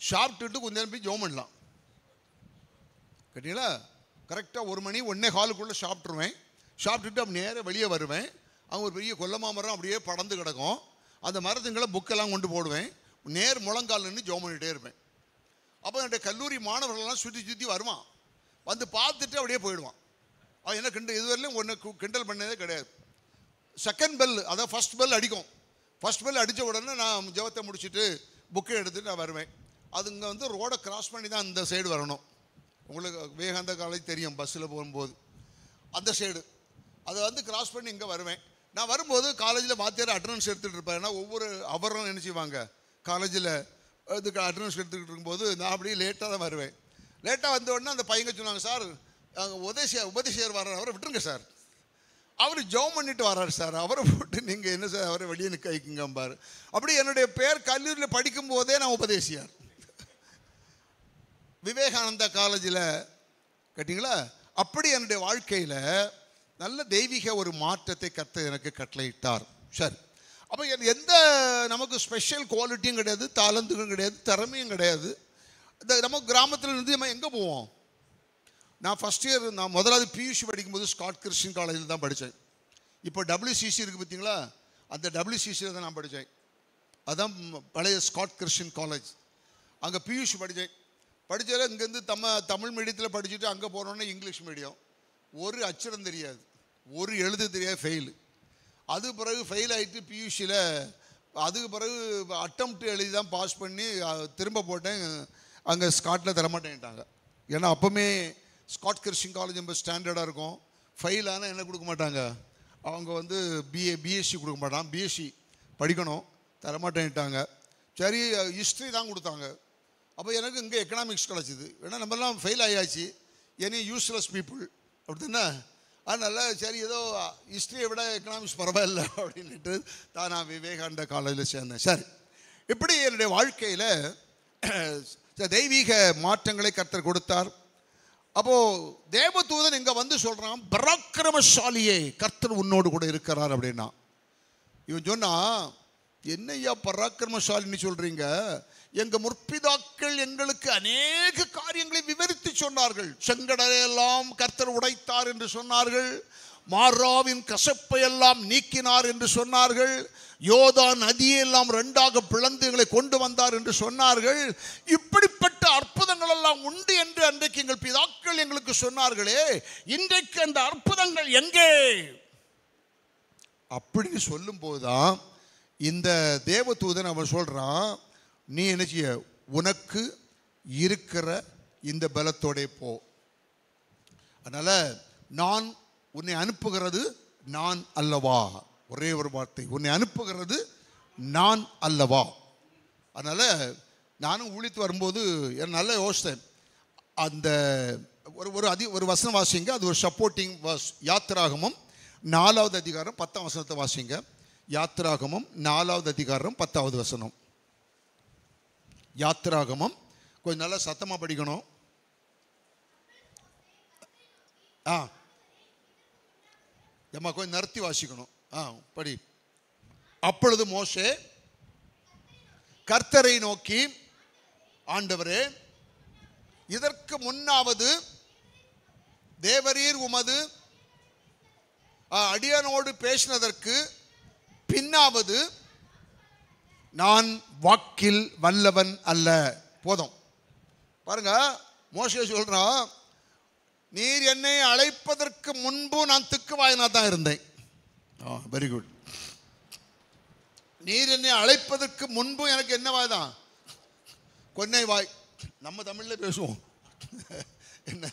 சாப்பிட்டுட்டு கொஞ்ச நேரம் போய் ஜெபம் பண்ணலாம். கேட்டீங்களா? கரெக்டாக 1 மணி 1:15 சாப்பிட்ருவேன். சாப்பிட்டுட்டு அப்படி நேராக வெளியே வருவேன். அவங்க ஒரு பெரிய கொல்லமா மரம் அப்படியே படர்ந்து கிடக்கும். அந்த மரத்துங்களை புக்கெல்லாம் கொண்டு போடுவேன். நேர் முழங்கால் நின்று ஜெபம் பண்ணிகிட்டே இருப்பேன். அப்போ என்னுடைய கல்லூரி மாணவர்கள்லாம் சுற்றி வருவான். வந்து பார்த்துட்டு அப்படியே போயிடுவான். அவன் என்ன இதுவரையிலும் ஒன்று கிண்டல் பண்ணதே கிடையாது. செகண்ட் பெல், அதாவது ஃபஸ்ட் பெல் அடிக்கும். ஃபஸ்ட் பெல் அடித்த உடனே நான் ஜெபத்தை முடிச்சுட்டு புக்கை எடுத்துகிட்டு நான் வருவேன். அது இங்கே வந்து ரோடை கிராஸ் பண்ணி தான் அந்த சைடு வரணும். உங்களுக்கு விவேகானந்தா காலேஜ் தெரியும், பஸ்ஸில் போகும்போது அந்த சைடு அதை வந்து கிராஸ் பண்ணி இங்கே வருவேன். நான் வரும்போது காலேஜில் வாத்தியார் அட்டண்டன்ஸ் எடுத்துகிட்டு இருப்பேன். ஏன்னா ஒவ்வொரு அவரும் என்ன செய்வாங்க, காலேஜில் இதுக்கு அட்டண்டன்ஸ் எடுத்துக்கிட்டு இருக்கும்போது நான் அப்படியே லேட்டாக தான் வருவேன். லேட்டாக வந்த உடனே அந்த பையங்க சொன்னாங்க, சார் உபதேசியார் வர்றார், அவரை விட்டுருங்க சார், அவர் ஜெபம் பண்ணிட்டு வர்றாரு சார், அவரை போட்டு நீங்கள் என்ன சார் அவரை வெளியே நிற்க வைக்குங்கம்பார். அப்படி என்னுடைய பேர் கல்லூரியில் படிக்கும் போதே நான் உபதேசியார். விவேகானந்தா காலேஜில் கேட்டிங்களா? அப்படி என்னுடைய வாழ்க்கையில் நல்ல தெய்வீக ஒரு மாற்றத்தை கர்த்தர் எனக்கு கட்டளையிட்டார். சரி, அப்போ எந்த நமக்கு ஸ்பெஷல் குவாலிட்டியும் கிடையாது, தாளந்துக்கும் கிடையாது, திறமையும் கிடையாது. இந்த நம்ம கிராமத்தில் இருந்து நம்ம எங்கே போவோம்? நான் ஃபஸ்ட் இயர் நான் முதலாவது பியூசி படிக்கும்போது ஸ்காட் கிறிஸ்டியன் காலேஜில் தான் படித்தேன். இப்போ WCC இருக்குது பார்த்தீங்களா, அந்த WCCயில் தான் நான் படித்தேன். அதுதான் பழைய ஸ்காட் கிறிஸ்டியன் காலேஜ். அங்கே பியூசி படித்தேன். படித்ததில் இங்கேருந்து தமிழ் மீடியத்தில் படிச்சுட்டு அங்கே போனோன்னே இங்கிலீஷ் மீடியம். ஒரு அச்சரம் தெரியாது, ஒரு எழுது தெரியாது, ஃபெயிலு. அது பிறகு ஃபெயில் ஆகிட்டு பியூசியில் அதுக்கு பிறகு அட்டம்ப்ட் எழுதி தான் பாஸ் பண்ணி திரும்ப போட்டேன். அங்கே ஸ்காட்டில் தரமாட்டேன்ட்டாங்க. ஏன்னா அப்போவுமே ஸ்காட் கிறிஸ்டியன் காலேஜ் ரொம்ப ஸ்டாண்டர்டாக இருக்கும். ஃபெயில் ஆனால் என்ன கொடுக்க மாட்டாங்க, அவங்க வந்து பிஎஸ்சி கொடுக்க மாட்டான், பிஎஸ்சி படிக்கணும், தரமாட்டேன்ட்டாங்க. சரி, ஹிஸ்ட்ரி தான் கொடுத்தாங்க. அப்போ எனக்கு இங்கே எக்கனாமிக்ஸ் கிடச்சிது. ஏன்னா நம்மலாம் ஃபெயில் ஆகியாச்சு, எனி யூஸ்லெஸ் பீப்புள் அப்படி தானே. அதனால் சரி, ஏதோ ஹிஸ்ட்ரியை விட எக்கனாமிக்ஸ் பரவாயில்ல அப்படின்ட்டு தான் நான் விவேகானந்தா காலேஜில் சேர்ந்தேன். சரி, இப்படி என்னுடைய வாழ்க்கையில் தெய்வீக மாற்றங்களை கர்த்தர் கொடுத்தார். அப்போது தேவதூதன் இங்கே வந்து சொல்கிறான், பராக்கிரமசாலியே கர்த்தர் உன்னோடு கூட இருக்கிறார் அப்படின்னா. இவன் சொன்னால், என்னையா பராக்கிரமசாலின்னு சொல்கிறீங்க? எங்கள் முற்பிதாக்கள் எங்களுக்கு அநேக காரியங்களை விவரித்து சொன்னார்கள். செங்கடலையெல்லாம் கர்த்தர் உடைத்தார் என்று சொன்னார்கள், மாராவின் கசப்பை எல்லாம் நீக்கினார் என்று சொன்னார்கள், யோர்தான் நதியெல்லாம் 2ஆக பிளந்துகளை கொண்டு வந்தார் என்று சொன்னார்கள். இப்படிப்பட்ட அற்புதங்கள் எல்லாம் உண்டு என்று அன்றைக்கு எங்கள் பிதாக்கள் எங்களுக்கு சொன்னார்களே, இன்றைக்கு அந்த அற்புதங்கள் எங்கே? அப்படின்னு சொல்லும் போதுதான் இந்த தேவதூதன் அவன் சொல்றான், நீ என்ன செய்ய, உனக்கு இருக்கிற இந்த பலத்தோட போ. அதனால நான் உன்னை அனுப்புகிறது நான் அல்லவா? ஒரே ஒரு வார்த்தை, உன்னை அனுப்புகிறது நான் அல்லவா? அதனால நானும் ஊழித்து வரும்போது நல்லா யோசித்தேன். அந்த ஒரு வசனம் வாசிங்க, அது ஒரு சப்போர்ட்டிங் வாஸ். யாத்திராகமம் 4வது அதிகாரம் 10ஆம் வசனத்தை வாசிங்க. யாத்திராகமம் 4வது அதிகாரம் 10வது வசனம். யாத்திராகமம் கொஞ்சம் நல்லா சத்தமாக படிக்கணும். ஏம்மா கொஞ்சம் நிறுத்தி வாசிக்கணும். படி. அப்பொழுது மோசே கர்த்தரை நோக்கி, ஆண்டவரே, இதற்கு முன்னாவது தேவரீர் உமது அடியானோடு பேசினதற்கு பின்னாவது நான் வாக்கில் வல்லவன் அல்ல. போதும் பாருங்க, மோசே சொல்றான், நீர் என்னை அழைப்பதற்கு முன்பு நான் திக்குவாயனா தான் இருந்தேன். Very good. நீர் என்னை அழைப்பதற்கு முன்பு எனக்கு என்ன வாய்தான்? கொன்னை வாய். நம்ம தமிழில் பேசுவோம். என்ன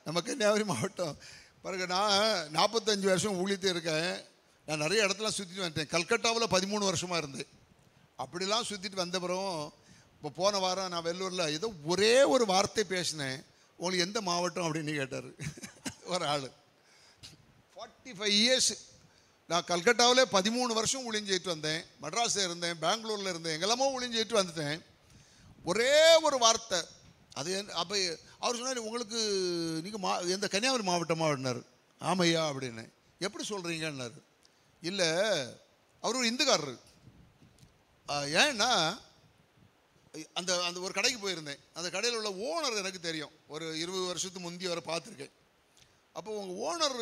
நம்ம கன்னியாகுமரி மாவட்டம் பாருங்க, நான் 45 வருஷம் ஊழித்து இருக்கேன். நான் நிறைய இடத்துல சுற்றிட்டு வந்துட்டேன். கல்கட்டாவில் 13 வருஷமாக இருந்தேன். அப்படிலாம் சுற்றிட்டு வந்த பிறகும் இப்போ போன வாரம் நான் வெள்ளூரில் ஏதோ ஒரே ஒரு வார்த்தை பேசினேன். உங்களுக்கு எந்த மாவட்டம் அப்படின்னு கேட்டார் ஒரு ஆள். 45 இயர்ஸ் நான் கல்கட்டாவில் 13 வருஷம் ஊழிஞ்சிட்டு வந்தேன். மெட்ராஸில் இருந்தேன், பெங்களூரில் இருந்தேன், எங்கெல்லாமோ ஊழிஞ்சிட்டு வந்துட்டேன். ஒரே ஒரு வார்த்தை அது. அப்போ அவர் சொன்னார், உங்களுக்கு நீங்கள் எந்த கன்னியாகுமரி மாவட்டமாக அப்படின்னாரு. ஆமையா அப்படின்னு. எப்படி சொல்கிறீங்கன்னாரு. இல்லை, அவர் ஒரு இந்துக்காரரு. ஏன்னா அந்த அந்த ஒரு கடைக்கு போயிருந்தேன். அந்த கடையில் உள்ள ஓனர் எனக்கு தெரியும். ஒரு 20 வருஷத்துக்கு முந்தி வரை பார்த்துருக்கேன். அப்போ உங்கள் ஓனர்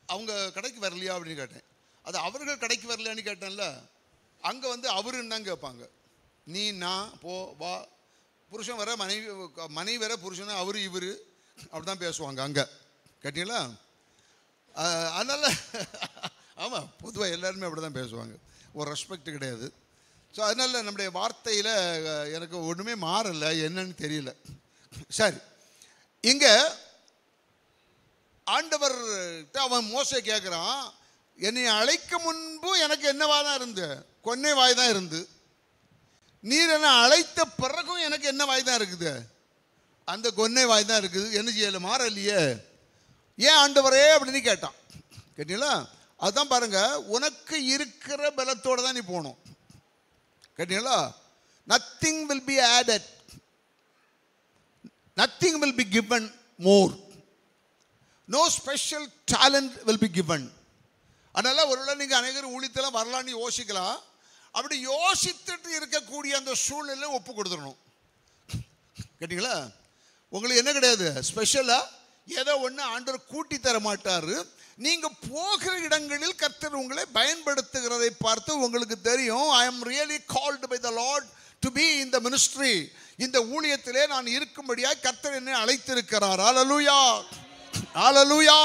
அவங்க கடைக்கு வரலையா அப்படின்னு கேட்டேன். அது அவர்கள் கடைக்கு வரலையான்னு கேட்டேன்ல. அங்கே வந்து அவருன்னு தான் கேட்பாங்க. நீ நான் போ வா, புருஷன் வர மனைவி வர புருஷனை அவரு இவர் அப்படி தான் பேசுவாங்க அங்கே. கேட்டீங்களா? அதனால் ஆமாம், பொதுவாக எல்லாருமே அப்படி தான் பேசுவாங்க. ஒரு ரெஸ்பெக்ட் கிடையாது. ஸோ அதனால் நம்முடைய வார்த்தையில் எனக்கு ஒன்றுமே மாறலை, என்னன்னு தெரியல. சரி, இங்கே ஆண்டவர்கிட்ட அவன் மோசே கேட்குறான், என்னை அழைக்க முன்பு எனக்கு என்னவா தான் இருந்து? கொன்னை வாய் தான் இருந்து. நீர் என்னை அழைத்த பிறகும் எனக்கு என்ன வாய் தான் இருக்குது? அந்த கொன்னை வாய் தான் இருக்குது. என்ன செய்யலை, மாறலையே. ஏன் ஆண்டவரே அப்படின்னு கேட்டான். கேட்டீங்களா? அதுதான் பாருங்க, உனக்கு இருக்கிற பலத்தோடு தான் நீ போகணும். கேட்டீங்களா? Nothing will be added, nothing will be given more, no special talent will be given. அதனால ஒருவேளை நீங்கள் அநேகர் ஊழியத்தெல்லாம் வரலான்னு யோசிக்கலாம். அப்படி யோசித்துட்டு இருக்கக்கூடிய அந்த சூழ்நிலை ஒப்பு கொடுத்துடணும். கேட்டீங்களா? உங்களுக்கு என்ன கிடையாது ஸ்பெஷலாக ஏதோ ஒன்று ஆண்டவர் கூட்டி தர மாட்டார். நீங்கள் போகிற இடங்களில் கர்த்தர் உங்களை பயன்படுத்துகிறதை பார்த்து உங்களுக்கு தெரியும், I am really called by the lord to be in the ministry. இந்த ஊழியத்திலே நான் இருக்கும்படியாக கர்த்தர் என்னை அழைத்திருக்கிறார். ஹல்லேலூயா, ஹல்லேலூயா.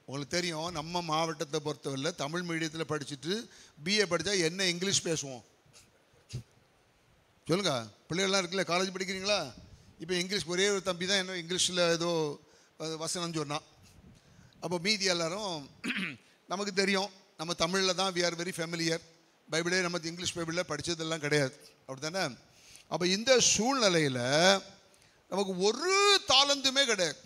உங்களுக்கு தெரியும், நம்ம மாவட்டத்தை பொறுத்தவரை தமிழ் மீடியத்தில் படிச்சுட்டு பிஏ படித்தா என்ன இங்கிலீஷ் பேசுவோம் சொல்லுங்க. பிள்ளைகள்லாம் இருக்குல்ல, காலேஜ் படிக்கிறீங்களா? இப்போ இங்கிலீஷ் ஒரே ஒரு தம்பி தான் என்ன இங்கிலீஷில் ஏதோ வசனம் சொன்னான். அப்போ மீதி எல்லாரும் நமக்கு தெரியும், நம்ம தமிழில் தான் வி ஆர் வெரி ஃபெமிலியர். பைபிளே நம்ம இங்கிலீஷ் பைபிளில் படித்ததெல்லாம் கிடையாது, அப்படி தானே? அப்போ இந்த சூழ்நிலையில் நமக்கு ஒரு தாளந்துமே கிடையாது.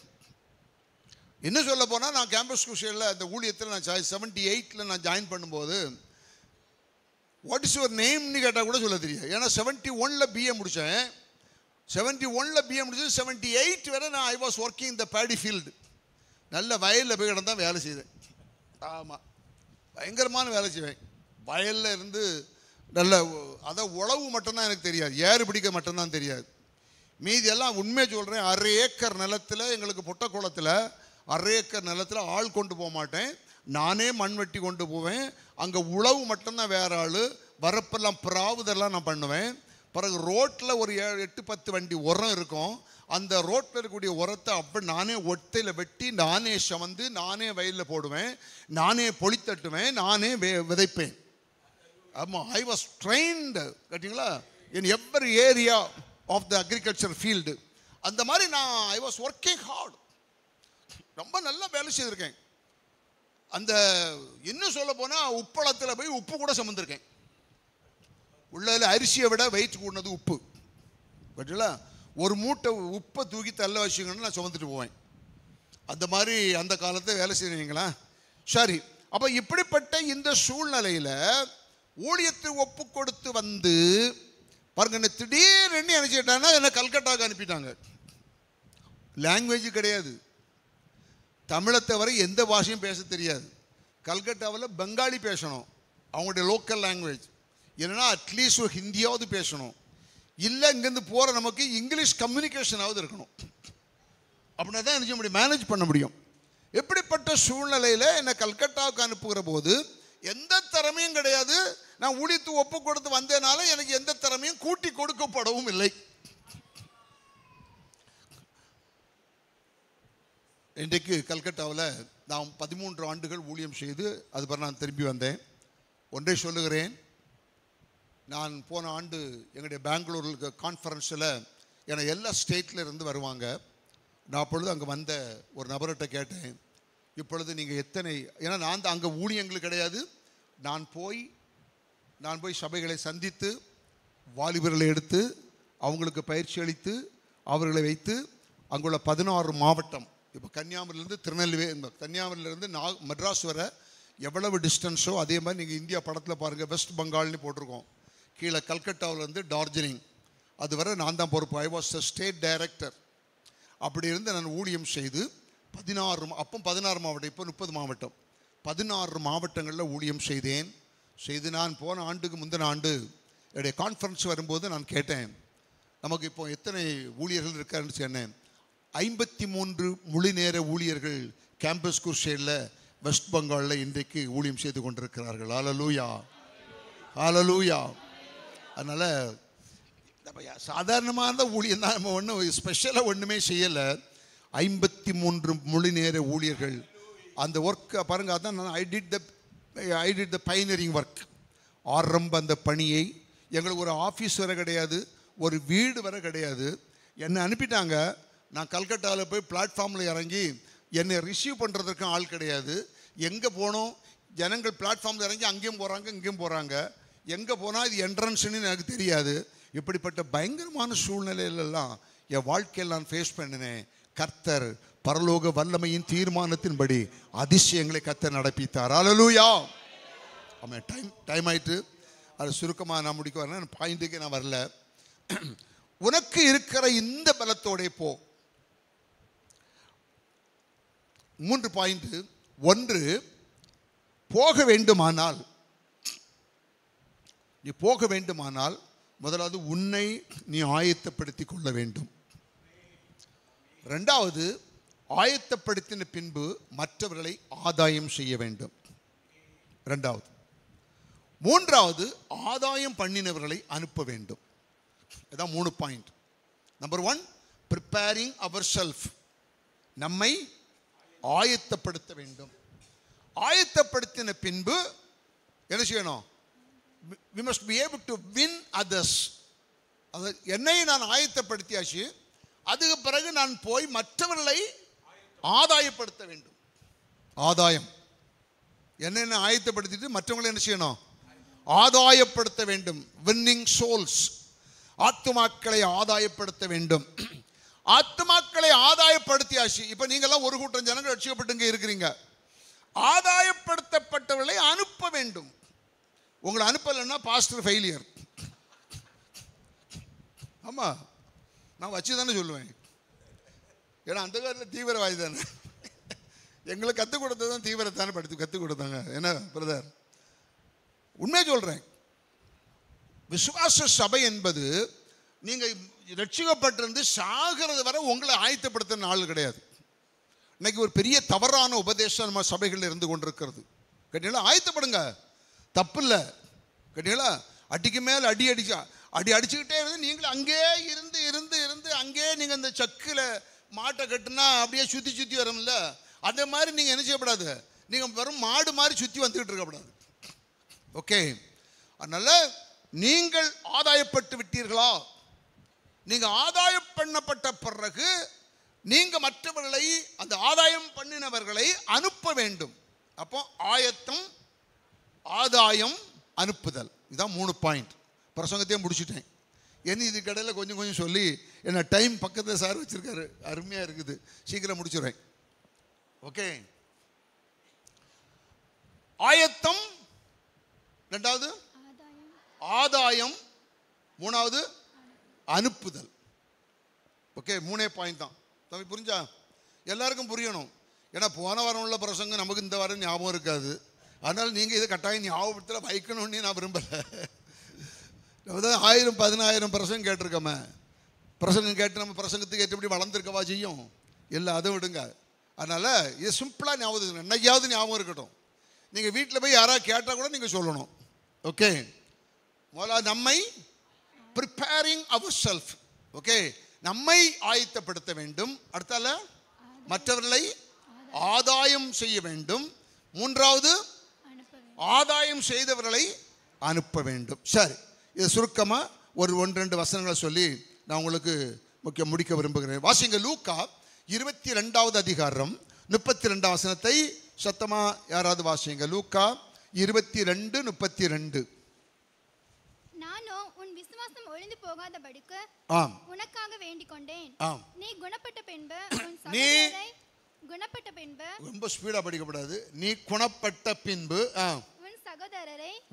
என்ன சொல்ல போனால், நான் கேம்பஸ் குஷனில் அந்த ஊழியத்தில் நான் 78 நான் ஜாயின் பண்ணும்போது வாட் இஸ் யுவர் நேம்னு கேட்டால் கூட சொல்ல தெரியாது. ஏன்னா 71 பிஏ முடித்தேன். 71 பிஏ முடிச்சது 78 வரை நான் I was working the Bedi field. நல்ல வயலில் போய் கிடந்தான் வேலை செய்தேன். ஆமாம், பயங்கரமான வேலை செய்வேன். வயலில் இருந்து நல்ல அதை உழவு மட்டும்தான் எனக்கு தெரியாது, ஏறு பிடிக்க மட்டும்தான் தெரியாது. மீதி எல்லாம் உண்மையை சொல்கிறேன், 1/2 ஏக்கர் நிலத்தில், எங்களுக்கு புட்ட குளத்தில் 1/2 ஏக்கர் நிலத்தில் ஆள் கொண்டு போக மாட்டேன், நானே மண் வெட்டி கொண்டு போவேன். அங்கே உழவு மட்டும்தான் வேற ஆள், வரப்பெல்லாம் பிராவுதெல்லாம் நான் பண்ணுவேன். பிறகு ரோட்டில் ஒரு 8-10 வண்டி உரம் இருக்கும். அந்த ரோட்டில் இருக்கக்கூடிய உரத்தை அப்படி நானே ஒத்தையில் வெட்டி, நானே சமந்து, நானே வயலில் போடுவேன், நானே பொழித்தட்டுவேன், நானே விதைப்பேன். ஆமாம், ஐ வாஸ் ட்ரெயின்டு. கேட்டிங்களா? In every area of the agriculture field. அந்த மாதிரி நான் ஐ வாஸ் ஒர்க்கிங் ஹார்ட். ரொம்ப நல்லா வேலை செய்திருக்கேன். அந்த இன்னும் சொல்ல போனால் உப்பளத்தில் போய் உப்பு கூட சுமந்திருக்கேன். உள்ள அரிசியை விட வெயிட் கூடனது உப்பு. பட்ல ஒரு மூட்டை உப்பை தூக்கி தள்ள வச்சுக்கணும்னு நான் சுமந்துட்டு போவேன். அந்த மாதிரி அந்த காலத்தை வேலை செய்வீங்களா? சரி, அப்போ இப்படிப்பட்ட இந்த சூழ்நிலையில் ஊழியத்தை ஒப்பு கொடுத்து வந்து பாருங்க, என்ன திடீர்னு நினைச்சிட்டாங்கன்னா என்ன கல்கட்டாவுக்கு அனுப்பிட்டாங்க. லாங்குவேஜ் கிடையாது, தமிழை தவிர எந்த பாஷையும் பேச தெரியாது. கல்கட்டாவில் பெங்காலி பேசணும், அவங்களுடைய லோக்கல் லாங்குவேஜ். இல்லைன்னா அட்லீஸ்ட் ஒரு ஹிந்தியாவது பேசணும். இல்லை இங்கேருந்து போகிற நமக்கு இங்கிலீஷ் கம்யூனிகேஷனாவது இருக்கணும். அப்படின்னா தான் என்ன முடியும், மேனேஜ் பண்ண முடியும். எப்படிப்பட்ட சூழ்நிலையில் என்னை கல்கட்டாவுக்கு அனுப்புகிற போது எந்த திறமையும் கிடையாது. நான் ஊழியத்து ஒப்பு கொடுத்து வந்தேனால எனக்கு எந்த திறமையும் கூட்டி கொடுக்கப்படவும் இல்லை. இன்றைக்கு கல்கட்டாவில் நான் 13 ஆண்டுகள் ஊழியம் செய்து அது பிறகு நான் திரும்பி வந்தேன். ஒன்றை சொல்லுகிறேன், நான் போன ஆண்டு எங்களுடைய பெங்களூருக்கு கான்ஃபரன்ஸில் என்னை எல்லா ஸ்டேட்டில் இருந்து வருவாங்க. நான் அப்பொழுது அங்கே வந்த ஒரு நபர்கிட்ட கேட்டேன், இப்பொழுது நீங்கள் எத்தனை, ஏன்னா நான் அங்கே ஊழியங்கள் கிடையாது, நான் போய் சபைகளை சந்தித்து வாலிபர்களை எடுத்து அவங்களுக்கு பயிற்சி அளித்து அவர்களை வைத்து அங்குள்ள 16 மாவட்டம், இப்போ கன்னியாகுமரியிலேருந்து திருநெல்வேலி, கன்னியாகுமரியிலேருந்து மெட்ராஸ் வர எவ்வளவு டிஸ்டன்ஸோ அதே மாதிரி நீங்கள் இந்தியா படத்தில் பாருங்கள், வெஸ்ட் பெங்கால்னு போட்டிருக்கோம். கீழே கல்கட்டாவிலேருந்து டார்ஜிலிங் அது வரை நான் தான் பொறுப்பு. I was the state director. அப்படி இருந்து நான் ஊழியம் செய்து 16 மாவட்டம், இப்போ 30 மாவட்டம், 16 மாவட்டங்களில் ஊழியம் செய்து நான் போன ஆண்டுக்கு முந்தின ஆண்டு என்னுடைய கான்ஃபரன்ஸ் வரும்போது நான் கேட்டேன், நமக்கு இப்போ எத்தனை ஊழியர்கள் இருக்காருன்னு சொன்னேன். 53 முழு நேர ஊழியர்கள் கேம்பஸ் குர்ஷேடில் வெஸ்ட் பெங்காலில் இன்றைக்கு ஊழியம் செய்து கொண்டிருக்கிறார்கள். ஹல்லேலூயா, ஹல்லேலூயா. அதனால் சாதாரணமான ஊழியம் தான், நம்ம ஒன்றும் ஸ்பெஷலாக ஒன்றுமே செய்யலை. 53 முழு நேர ஊழியர்கள் அந்த ஒர்க்கை பாருங்கள். அதான் நான் ஐ டிட் த பைனரிங் ஒர்க். ஆரம்ப அந்த பணியை, எங்களுக்கு ஒரு ஆஃபீஸ் வர கிடையாது, ஒரு வீடு வர கிடையாது. என்னை அனுப்பிட்டாங்க. நான் கல்கட்டாவில் போய் பிளாட்ஃபார்மில் இறங்கி என்னை ரிசீவ் பண்ணுறதுக்கு ஆள் கிடையாது. எங்கே போனோம், ஜனங்கள் பிளாட்ஃபார்மில் இறங்கி அங்கேயும் போகிறாங்க இங்கேயும் போகிறாங்க. எங்கே போனால் இது என்ட்ரன்ஸ்ன்னு எனக்கு தெரியாது. இப்படிப்பட்ட பயங்கரமான சூழ்நிலையிலெல்லாம் என் வாழ்க்கையில் நான் ஃபேஸ் பண்ணினேன். கர்த்தர் பரலோக வல்லமையின் தீர்மானத்தின்படி அதிசயங்களை கர்த்தர் நடப்பித்தார். ஹல்லேலூயா. ஆமாம், டைம் ஆயிட்டு அது சுருக்கமாக நான் முடிக்க வரேன், பாயிண்ட்டுக்கே நான் வரல. உனக்கு இருக்கிற இந்த பலத்தோட போ. 3 பாயிண்ட். 1, போக வேண்டுமானால், நீ போக வேண்டுமானால் முதலாவது உன்னை நீ ஆயத்தப்படுத்திக் கொள்ள வேண்டும். 2வது, ஆயத்தப்படுத்தின பின்பு மற்றவர்களை ஆதாயம் செய்ய வேண்டும். 2வது. 3வது, ஆதாயம் பண்ணினவர்களை அனுப்ப வேண்டும். இதான் 3 point. Number 1, preparing our self, நம்மை ஆயத்தப்படுத்த வேண்டும். ஆயத்தப்படுத்தின பின்பு என்ன செய்யணும்? we must be able to win others. அது என்னை நான் ஆயத்தப்படுத்தியாச்சு, அதுக்கு பிறகு நான் போய் மற்றவர்களை ஆதாயப்படுத்த வேண்டும். ஆதாயம், என்னை ஆயத்தப்படுத்திட்டு மற்றவங்களை என்ன செய்யணும்? ஆதாயப்படுத்த வேண்டும். வின்னிங் சோல்ஸ், ஆத்துமாக்களை ஆதாயப்படுத்த வேண்டும். ஆத்துமாக்களை ஆதாயப்படுத்தியாச்சு. இப்போ நீங்கள்லாம் ஒரு கூட்டம் ஜனங்கள் ரட்சிக்கப்பட்டு இருக்கிறீங்க. ஆதாயப்படுத்தப்பட்டவர்களை அனுப்ப வேண்டும். உங்களை அனுப்பலைன்னா பாஸ்டர் ஃபெயிலியர். ஆமாம், நான் வச்சு தானே சொல்லுவேன். ஏன்னா அந்த காலத்தில் தீவிரவாதி தானே, எங்களுக்கு கற்றுக் கொடுத்தது தான் தீவிரத்தானே கற்றுக் கொடுத்தாங்க. என்ன பிரதர், உண்மையை சொல்கிறேன். விசுவாச சபை என்பது நீங்கள் ரட்சிக்கப்பட்டிருந்து சாகிறது வரை உங்களை ஆயத்தப்படுத்த நாள் கிடையாது. இன்னைக்கு ஒரு பெரிய தவறான உபதேசம் நம்ம சபைகளில் இருந்து கொண்டிருக்கிறது. கேட்டீங்களா? ஆயத்தப்படுங்க, தப்பு இல்லை. கேட்டீங்களா? அடிக்கு மேலே அடிச்சுக்கிட்டே இருந்து நீங்களும் அங்கே இருந்து அங்கே நீங்கள் இந்த சக்கில் மாட்டை கட்டுனா அப்படியே சுற்றி வரும்ல, அந்த மாதிரி நீங்கள் என்ன செய்யப்படாது, நீங்கள் வெறும் மாடு மாதிரி சுற்றி வந்துக்கிட்டு இருக்கக்கூடாது. ஓகே, அதனால் நீங்கள் ஆதாயப்பட்டு விட்டீர்களா? நீங்கள் ஆதாயம் பண்ணப்பட்ட பிறகு நீங்கள் மற்றவர்களை, அந்த ஆதாயம் பண்ணினவர்களை அனுப்ப வேண்டும். அப்போ ஆயத்தம், ஆதாயம், அனுப்புதல், இதுதான் 3 பாயிண்ட். பிரசங்கத்தையும் முடிச்சிட்டேன். என்ன இது கடையில் கொஞ்சம் கொஞ்சம் சொல்லி என்ன டைம் பக்கத்தில் சார் வச்சுருக்காரு, அருமையாக இருக்குது, சீக்கிரம் முடிச்சுடுறேன். ஓகே, ஆயத்தம், ரெண்டாவது ஆதாயம், மூணாவது அனுப்புதல். ஓகே, 3 பாயிண்ட் தான். தம்பி புரிஞ்சா? எல்லாருக்கும் புரியணும். ஏன்னா போன வாரம் உள்ள பிரசங்கம் நமக்கு இந்த வாரம் ஞாபகம் இருக்காது. அதனால் நீங்கள் இதை கட்டாயம் ஞாபகத்தில் வைக்கணும்னு நான் விரும்பலை. நம்ம தான் 1000-10000 பிரசங்கம் கேட்டிருக்கோமே. பிரசங்கம் கேட்டு நம்ம பிரசங்கத்துக்கு ஏற்றபடி வளர்ந்துருக்கவா செய்யும்? இல்லை, அதை விடுங்க. அதனால் இது சிம்பிளாக ஞாபகம், என்னையாவது ஞாபகம் இருக்கட்டும். நீங்கள் வீட்டில் போய் யாராவது கேட்டால் கூட நீங்கள் சொல்லணும். ஓகே, முதல்ல நம்மை ப்ரிப்பேரிங் அவர் செல்ஃப். ஓகே, நம்மை ஆயத்தப்படுத்த வேண்டும். அடுத்தால மற்றவர்களை ஆதாயம் செய்ய வேண்டும். மூன்றாவது ஆதாயம் செய்தவர்களை அனுப்ப வேண்டும். சரி, இது சுருக்கமாக ஒரு 1-2 வசனங்களை சொல்லி நான் உங்களுக்கு முடிக்க விரும்புகிறேன். வாசிங்க, லூக்கா 22வது அதிகாரம் 32 வசனத்தை சத்தமா யாராவது வாசிங்க. லூக்கா 22:32. நானோ உன் விசுவாசம் ஒழிந்து போகாதபடிக்கு உனக்காக வேண்டிக் கொண்டேன். நீ குணப்பட்ட பின்பு ரொம்ப ஸ்பீடா படிக்கப்படாது. நீ குணப்பட்ட பின்பு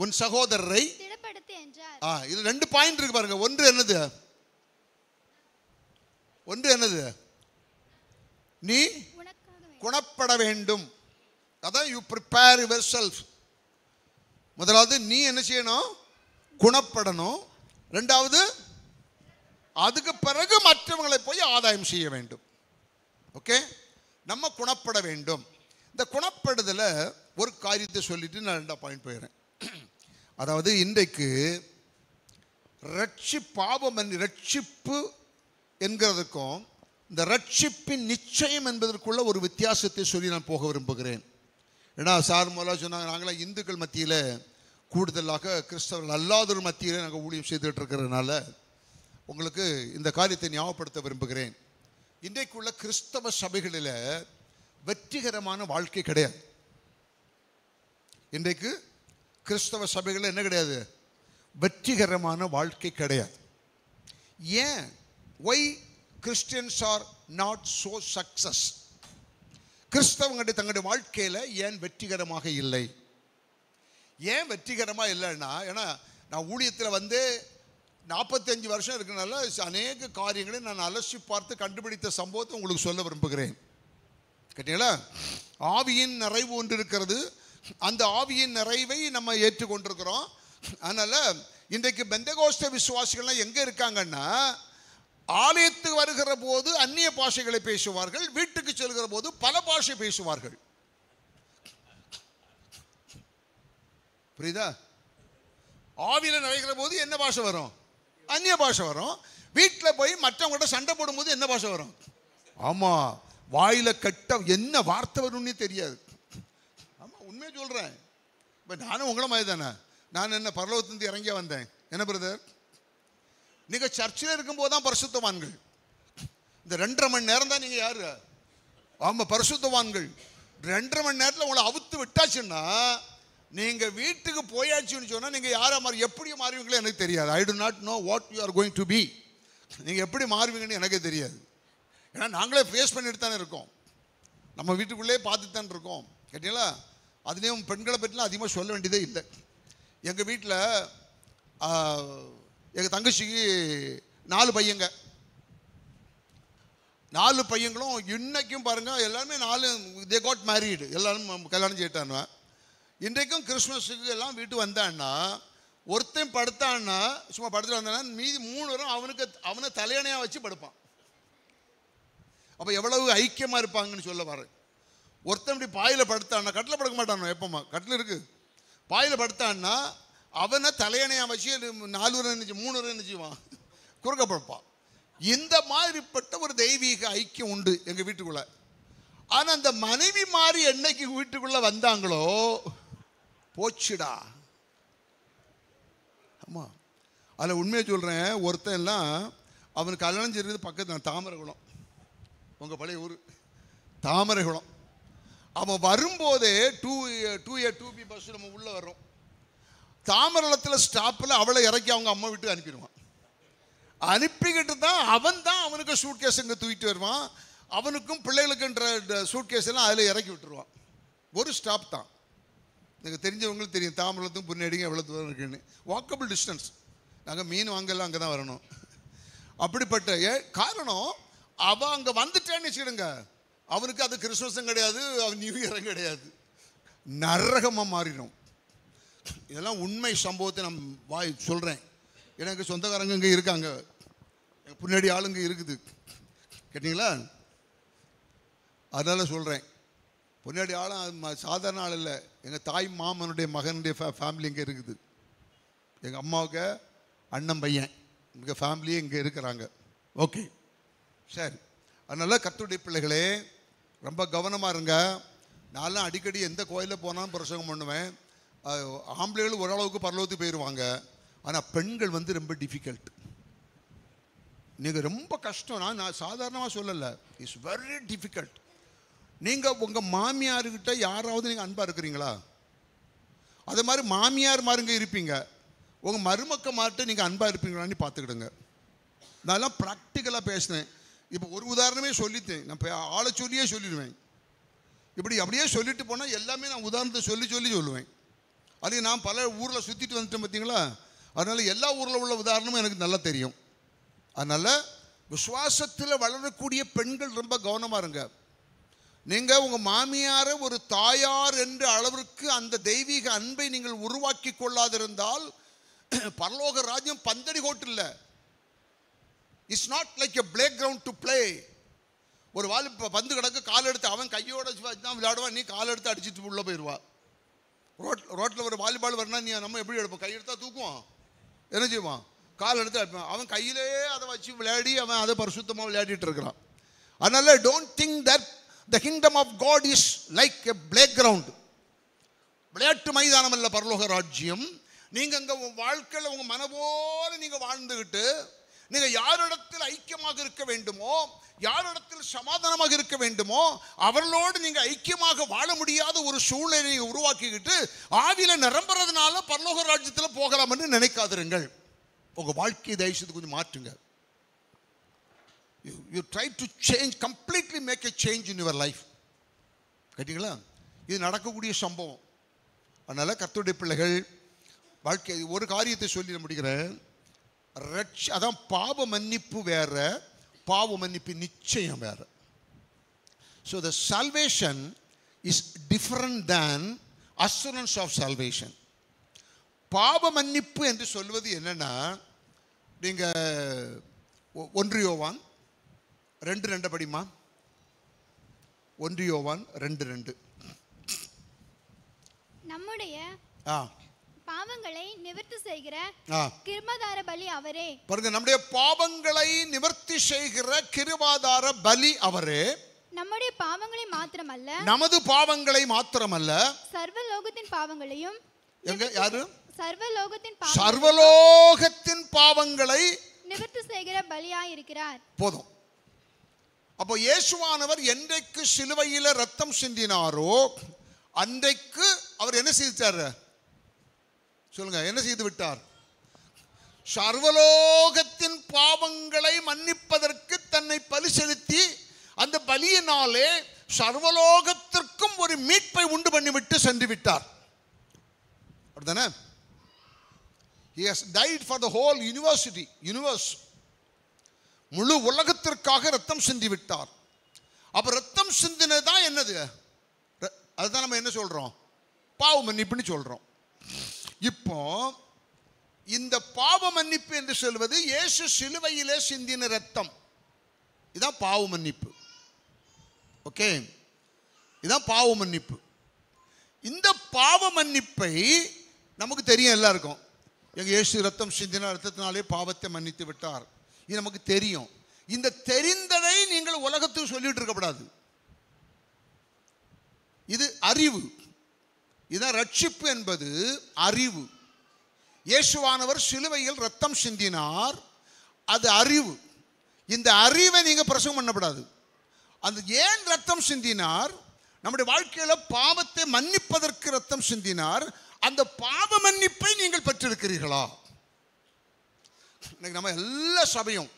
உன் சகோதரரை திடப்படுத்து என்றார். இது 2 பாயிண்ட் இருக்கு பாருங்க. ஒன்று என்னது? நீ குணப்பட வேண்டும். அதான் யூ ப்ரிப்பேர் யுவர் செல்ஃப். முதலாவது நீ என்ன செய்யணும்? குணப்படணும். ரெண்டாவது அதுக்கு பிறகு மற்றவங்களை போய் ஆதாயம் செய்ய வேண்டும். ஓகே, நம்ம குணப்பட வேண்டும். இந்த குணப்படுதல ஒரு காரியத்தை சொல்லிட்டு நான் 2 பாயிண்ட் போயிடுறேன். அதாவது இன்றைக்கு ரட்சிப்பு என்கிறதுக்கும் இந்த ரட்சிப்பின் நிச்சயம் என்பதற்குள்ள ஒரு வித்தியாசத்தை சொல்லி நான் போக விரும்புகிறேன். ஏன்னா சார் முதல்ல சொன்னாங்க, நாங்களாம் இந்துக்கள் மத்தியில் கூடுதலாக கிறிஸ்தவர்கள் அல்லாதொரு மத்தியில் நாங்கள் ஊழியம் செய்துட்டு இருக்கிறதுனால உங்களுக்கு இந்த காரியத்தை ஞாபகப்படுத்த விரும்புகிறேன். இன்றைக்குள்ள கிறிஸ்தவ சபைகளில் வெற்றிகரமான வாழ்க்கை கிடையாது. இன்றைக்கு கிறிஸ்தவ சபைகளில் என்ன கிடையாது? வெற்றிகரமான வாழ்க்கை கிடையாது. ஏன்? Why Christians are not so success? கிறிஸ்தவங்க தங்களுடைய வாழ்க்கையில் ஏன் வெற்றிகரமாக இல்லை? ஏன் வெற்றிகரமாக இல்லைன்னா, ஏன்னா நான் ஊழியத்தில் 45 வருஷம் இருக்கிறனால அநேக காரியங்களை நான் அலசி பார்த்து கண்டுபிடித்த சம்பவத்தை உங்களுக்கு சொல்ல விரும்புகிறேன். கேட்டீங்களா? ஆவியின் நிறைவு ஒன்று இருக்கிறது. அந்த ஆவியின் நிறைவை நம்ம ஏற்றுக்கொண்டிருக்கிறோம். அதனால் இன்றைக்கு பெந்தகோஸ்தே விசுவாசிகள்லாம் எங்கே இருக்காங்கன்னா, ஆலயத்துக்கு வருகிற போது அந்நிய பாஷைகளை பேசுவார்கள், வீட்டுக்கு செல்கிற போது பல பாஷை பேசுவார்கள். புரியுதா? ஆவியில் நிறைகிற போது என்ன பாஷை வரும்? அந்நிய பாஷை வரும். வீட்டில் போய் மற்றவங்கள்ட்ட சண்டை போடும்போது என்ன பாஷை வரும்? ஆமாம், வாயில கட்ட என்ன வார்த்தை வரும்னு தெரியாது. ஆமாம், உண்மையை சொல்கிறேன். இப்போ நானும் உங்களை மாதிரி தானே. நான் என்ன பரலோகத்திலிருந்து இறங்கிய வந்தேன்? என்ன பிரதர், நீங்கள் சர்ச்சில் இருக்கும்போது தான் பரிசுத்தவான்கள். இந்த 2.5 மணி நேரம் தான் நீங்கள் யாரு? ஆமாம், பரிசுத்தவான்கள். 2.5 மணி நேரத்தில் உங்களை அவுத்து விட்டாச்சுன்னா நீங்கள் வீட்டுக்கு போயாச்சுன்னு சொன்னால் நீங்கள் யாரை எப்படி மாறுவீங்களோ எனக்கு தெரியாது. I do not know what you are going to be. நீங்கள் எப்படி மாறுவீங்கன்னு எனக்கு தெரியாது. ஏன்னா நாங்களே ஃபேஸ் பண்ணிட்டு தானே இருக்கோம். நம்ம வீட்டுக்குள்ளே பார்த்துட்டு தான் இருக்கோம். கேட்டீங்களா? அதுலேயும் பெண்களை பற்றிலாம் அதிகமாக சொல்ல வேண்டியதே இல்லை. எங்கள் வீட்டில் எங்கள் தங்கச்சிக்கு 4 பையங்க. 4 பையங்களும் இன்னைக்கும் பாருங்கள் எல்லாருமே 4 தே காட் மேரீடு, எல்லாரும் கல்யாணம் செய்யிட்டாங்க. இன்றைக்கும் கிறிஸ்மஸுக்கு எல்லாம் வீட்டுக்கு வந்தான்னா ஒருத்தன் படுத்தான்னா, சும்மா படுத்துட்டு வந்தானா மீதி 3 பேரும் அவனை தலையணையாக வச்சு படுப்பான். அப்போ எவ்வளவு ஐக்கியமாக இருப்பாங்கன்னு சொல்ல வர. ஒருத்தன் இப்படி பாயில் படுத்தான்னா, கட்டில் படுக்க மாட்டானோ, எப்போம்மா கட்டில் இருக்குது, பாயில் படுத்தான்னா அவனை தலையணையாக வச்சு 4 பேரும் இருந்துச்சு 3 பேரும் இருந்துச்சுவான் குறுக்க படுப்பான். இந்த மாதிரிப்பட்ட ஒரு தெய்வீக ஐக்கியம் உண்டு எங்கள் வீட்டுக்குள்ளே. ஆனால் அந்த மனைவி மாதிரி என்னைக்கு வீட்டுக்குள்ளே வந்தாங்களோ போச்சுடா. ஆமாம், அதில் உண்மையை சொல்கிறேன். ஒருத்தன் எல்லாம் அவனுக்கு கல்யாணம் செய்கிறது பக்கத்தில் தாமரைகுளம், உங்கள் பழைய ஊர் தாமரைகுளம். அவன் வரும்போதே 2A 2B பஸ் நம்ம உள்ளே வர்றோம். தாமரலத்தில் ஸ்டாப்பில் அவளை இறக்கி அவங்க அம்மா வீட்டுக்கு அனுப்பிடுவான். அனுப்பிக்கிட்டு தான் அவன் தான் அவனுக்கு சூட் கேஸ் இங்கே தூக்கிட்டு வருவான். அவனுக்கும் பிள்ளைகளுக்குன்ற சூட் கேஸ் எல்லாம் அதில் இறக்கி விட்டுருவான். ஒரு ஸ்டாப் தான். எனக்கு தெரிஞ்சவங்களுக்கு தெரியும் தாமரலத்துக்கும் புன்னடிங்க எவ்வளோ தூரம் இருக்குன்னு. Walkable distance. நாங்கள் மீன் வாங்கலாம் அங்கே தான் வரணும். அப்படிப்பட்ட காரணம் அவன் அங்கே வந்துட்டேன்னு வச்சுக்கிடுங்க, அவனுக்கு அது கிறிஸ்மஸும் கிடையாது, அவன் நியூ இயரும் கிடையாது, நரகமாக மாறிடும். இதெல்லாம் உண்மை சம்பவத்தை நான் சொல்கிறேன். எனக்கு சொந்தக்காரங்க இங்கே இருக்காங்க, பின்னாடி ஆளுங்க இருக்குது, கேட்டிங்களா? அதனால் சொல்கிறேன். பின்னாடி ஆளும் சாதாரண ஆள் இல்லை. எங்கள் தாய் மாமனுடைய மகனுடைய ஃபேமிலி இங்கே இருக்குது. எங்கள் அம்மாவுக்கு அண்ணன் பையன் எங்கள் ஃபேமிலியே இங்கே இருக்கிறாங்க. ஓகே, சரி. அதனால் கர்த்தருடைய பிள்ளைகளே ரொம்ப கவனமாக இருங்க. நான்லாம் அடிக்கடி எந்த கோயிலில் போனாலும் பிரசங்கம் பண்ணுவேன். ஆம்பளைகள் ஓரளவுக்கு பரலோகத்துக்கு போயிடுவாங்க. ஆனால் பெண்கள் வந்து ரொம்ப டிஃபிகல்ட். நீங்கள் ரொம்ப கஷ்டம். நான் சாதாரணமாக சொல்லலை, இட்ஸ் வெரி டிஃபிகல்ட். நீங்கள் உங்கள் மாமியார்கிட்ட யாராவது நீங்கள் அன்பாக இருக்கிறீங்களா? அதே மாதிரி மாமியார் மாருங்க இருப்பீங்க, உங்கள் மருமக்க மாட்ட நீங்கள் அன்பாக இருப்பீங்களான்னு பார்த்துக்கிடுங்க. நான்லாம் ப்ராக்டிக்கலாக பேசினேன். இப்போ ஒரு உதாரணமே சொல்லித்தேன். நான் இப்போ ஆளை சொல்லியே சொல்லிடுவேன். இப்படி அப்படியே சொல்லிட்டு போனால் எல்லாமே நான் உதாரணத்தை சொல்லி சொல்லுவேன். அது நான் பல ஊரில் சுற்றிட்டு வந்துட்டேன் பார்த்தீங்களா? அதனால் எல்லா ஊரில் உள்ள உதாரணமும் எனக்கு நல்லா தெரியும். அதனால் விசுவாசத்தில் வளரக்கூடிய பெண்கள் ரொம்ப கவனமாக இருங்க. நீங்கள் உங்கள் மாமியாரை ஒரு தாயார் என்ற அளவிற்கு அந்த தெய்வீக அன்பை நீங்கள் உருவாக்கி கொள்ளாதிருந்தால் பரலோக ராஜ்யம் பந்தடி கோட்டு இல்லை. It's not like a play ground to play. ஒரு வால் பந்து கிடக்கு, கால் எடுத்து அவன் கையோட தான் விளையாடுவான், நீ கால் எடுத்து அடிச்சுட்டு உள்ளே போயிடுவா. ரோட்டில் ஒரு வாலிபால் வரனா நீ நம்ம எப்படி எடுப்போம்? கை எடுத்தா தூக்குவான், என்ன செய்வான்? கால் எடுத்து அடிப்பான். அவன் கையிலே அதை வச்சு விளையாடி அவன் அதை பரிசுத்தமாக விளையாடிட்டு இருக்கிறான். அதனால don't think that the kingdom of God is like a playground. விளையாட்டு மைதானம் அல்ல பரலோக ராஜ்யம். நீங்க அங்க வாழ்க்கையில் உங்க மனபோல நீங்க வாழ்ந்துகிட்டு நீங்க யாரிடத்தில் ஐக்கியமாக இருக்க வேண்டுமோ, யாரிடத்தில் சமாதானமாக இருக்க வேண்டுமோ அவர்களோடு நீங்க ஐக்கியமாக வாழ முடியாத ஒரு சூழ்நிலையை உருவாக்கிக்கிட்டு ஆவியில நிரம்புறதுனால பரலோக ராஜ்யத்தில் போகலாம் என்று நினைக்காதிருங்கள். உங்க வாழ்க்கையை தயவுசெய்து கொஞ்சம் மாற்றுங்க. You try to change, completely make a change in your life. கேட்டீங்களா? இது நடக்கக்கூடிய சம்பவம். அதனால கர்த்தருடைய பிள்ளைகள் வாழ்க்கை ஒரு காரியத்தை சொல்லி முடிக்கிறேன். அதான் பாவ மன்னிப்பு வேற, பாவ மன்னிப்பு நிச்சயம் வேற. So the salvation is different than assurance of salvation. பாவ மன்னிப்பு என்று சொல்வது என்னன்னா, நீங்க 1 யோவான் 2:2 படிமா. 1 யோவான் 2:2. நம்முடைய பாவங்களை நிவர்த்தி செய்கிற கிருபாதார பலி அவரே. பாருங்க, நம்முடைய பாவங்களை நிவர்த்தி செய்கிற கிருபாதார பலி அவரே. நம்முடைய பாவங்களை மாத்திரமல்ல, நமது பாவங்களை மாத்திரமல்ல, சர்வலோகத்தின் பாவங்களையும். எங்க யாரு? சர்வலோகத்தின் பாவங்களை நிவர்த்தி செய்கிற பலியாய் இருக்கிறார். போதும். அப்போ இயேசுவானவர் என்றைக்கு சிலுவையில ரத்தம் சிந்தினாரோ அன்றைக்கு அவர் என்ன செய்தார் சொல்லுங்க? என்ன செய்து விட்டார்? சர்வலோகத்தின் பாவங்களை மன்னிப்பதற்கு தன்னை பலி செலுத்தி அந்த பலியினாலே சர்வலோகத்திற்கும் ஒரு மீட்பை உண்டு பண்ணிவிட்டு சென்று விட்டார். அப்படிதானே? He has died for the whole universe. முழு உலகத்திற்காக ரத்தம் சிந்தி விட்டார். அப்ப ரத்தம் சிந்தினதான் என்னது? அதுதான் நம்ம என்ன சொல்றோம்? பாவ மன்னிப்புன்னு சொல்றோம். இப்போ இந்த பாவ மன்னிப்பு என்று சொல்வது இயேசு சிலுவையிலே சிந்தின ரத்தம். இதான் பாவ மன்னிப்பு. ஓகே, இதான் பாவ மன்னிப்பு. இந்த பாவ மன்னிப்பை நமக்கு தெரியும் எல்லாருக்கும். எங்க இயேசு ரத்தம் சிந்தின ரத்தத்தினாலே பாவத்தை மன்னித்து விட்டார். இது நமக்கு தெரியும். இந்த தெரிந்ததை நீங்கள் உலகத்துக்கு சொல்லிட்டு இருக்கக்கூடாது. இது அறிவு. இதான் ரட்சிப்பு என்பது அறிவு. இயேசுவானவர் சிலுவையில் ரத்தம் சிந்தினார், அது அறிவு. இந்த அறிவை நீங்க பிரசங்கம் பண்ணக்கூடாது. அந்த ஏன் ரத்தம் சிந்தினார்? நம்முடைய வாழ்க்கையில பாவத்தை மன்னிப்பதற்கு ரத்தம் சிந்தினார். அந்த பாவ மன்னிப்பை நீங்கள் பெற்றிருக்கிறீர்களா? இன்னைக்கு நம்ம எல்லா சபையும்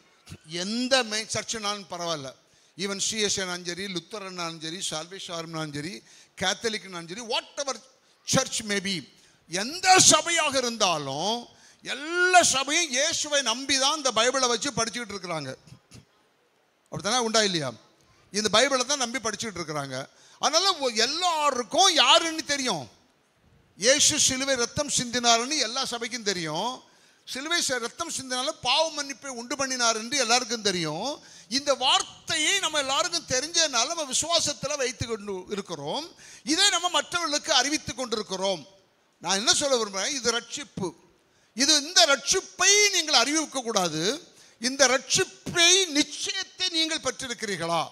எந்த மெயின் சர்ச்சுனாலும் பரவாயில்ல, ஈவன் சிஎஸ்என்னாலும் சரி, லுத்தரன்னாலும் சரி, சால்வேஷனாலும் சரி, கேத்தலிக்னாலும் சரி, வாட் எவர் சர்ச் மேபி, எந்த சபையாக இருந்தாலும் எல்லா சபையும் இயேசுவை நம்பி தான் இந்த பைபிளை வச்சு படிச்சுக்கிட்டு இருக்கிறாங்க. அப்படித்தானே, உண்டா இல்லையா? இந்த பைபிளை தான் நம்பி படிச்சுக்கிட்டு இருக்கிறாங்க. அதனால எல்லாருக்கும் யாருன்னு தெரியும், இயேசு சிலுவை ரத்தம் சிந்தினார்னு எல்லா சபைக்கும் தெரியும். சிலுவை ரத்தம் சிந்தினால பாவ மன்னிப்பை உண்டு பண்ணினார் என்று எல்லாருக்கும் தெரியும். இந்த வார்த்தையை நம்ம எல்லாருக்கும் தெரிஞ்சதுனால நம்ம விசுவாசத்தில் வைத்து கொண்டு இருக்கிறோம். இதை நம்ம மற்றவர்களுக்கு அறிவித்து கொண்டிருக்கிறோம். நான் என்ன சொல்ல விரும்புகிறேன், இது ரட்சிப்பு. இந்த ரட்சிப்பை நீங்கள் அறிவிக்க கூடாது. இந்த ரட்சிப்பை நிச்சயத்தை நீங்கள் பெற்றிருக்கிறீர்களா?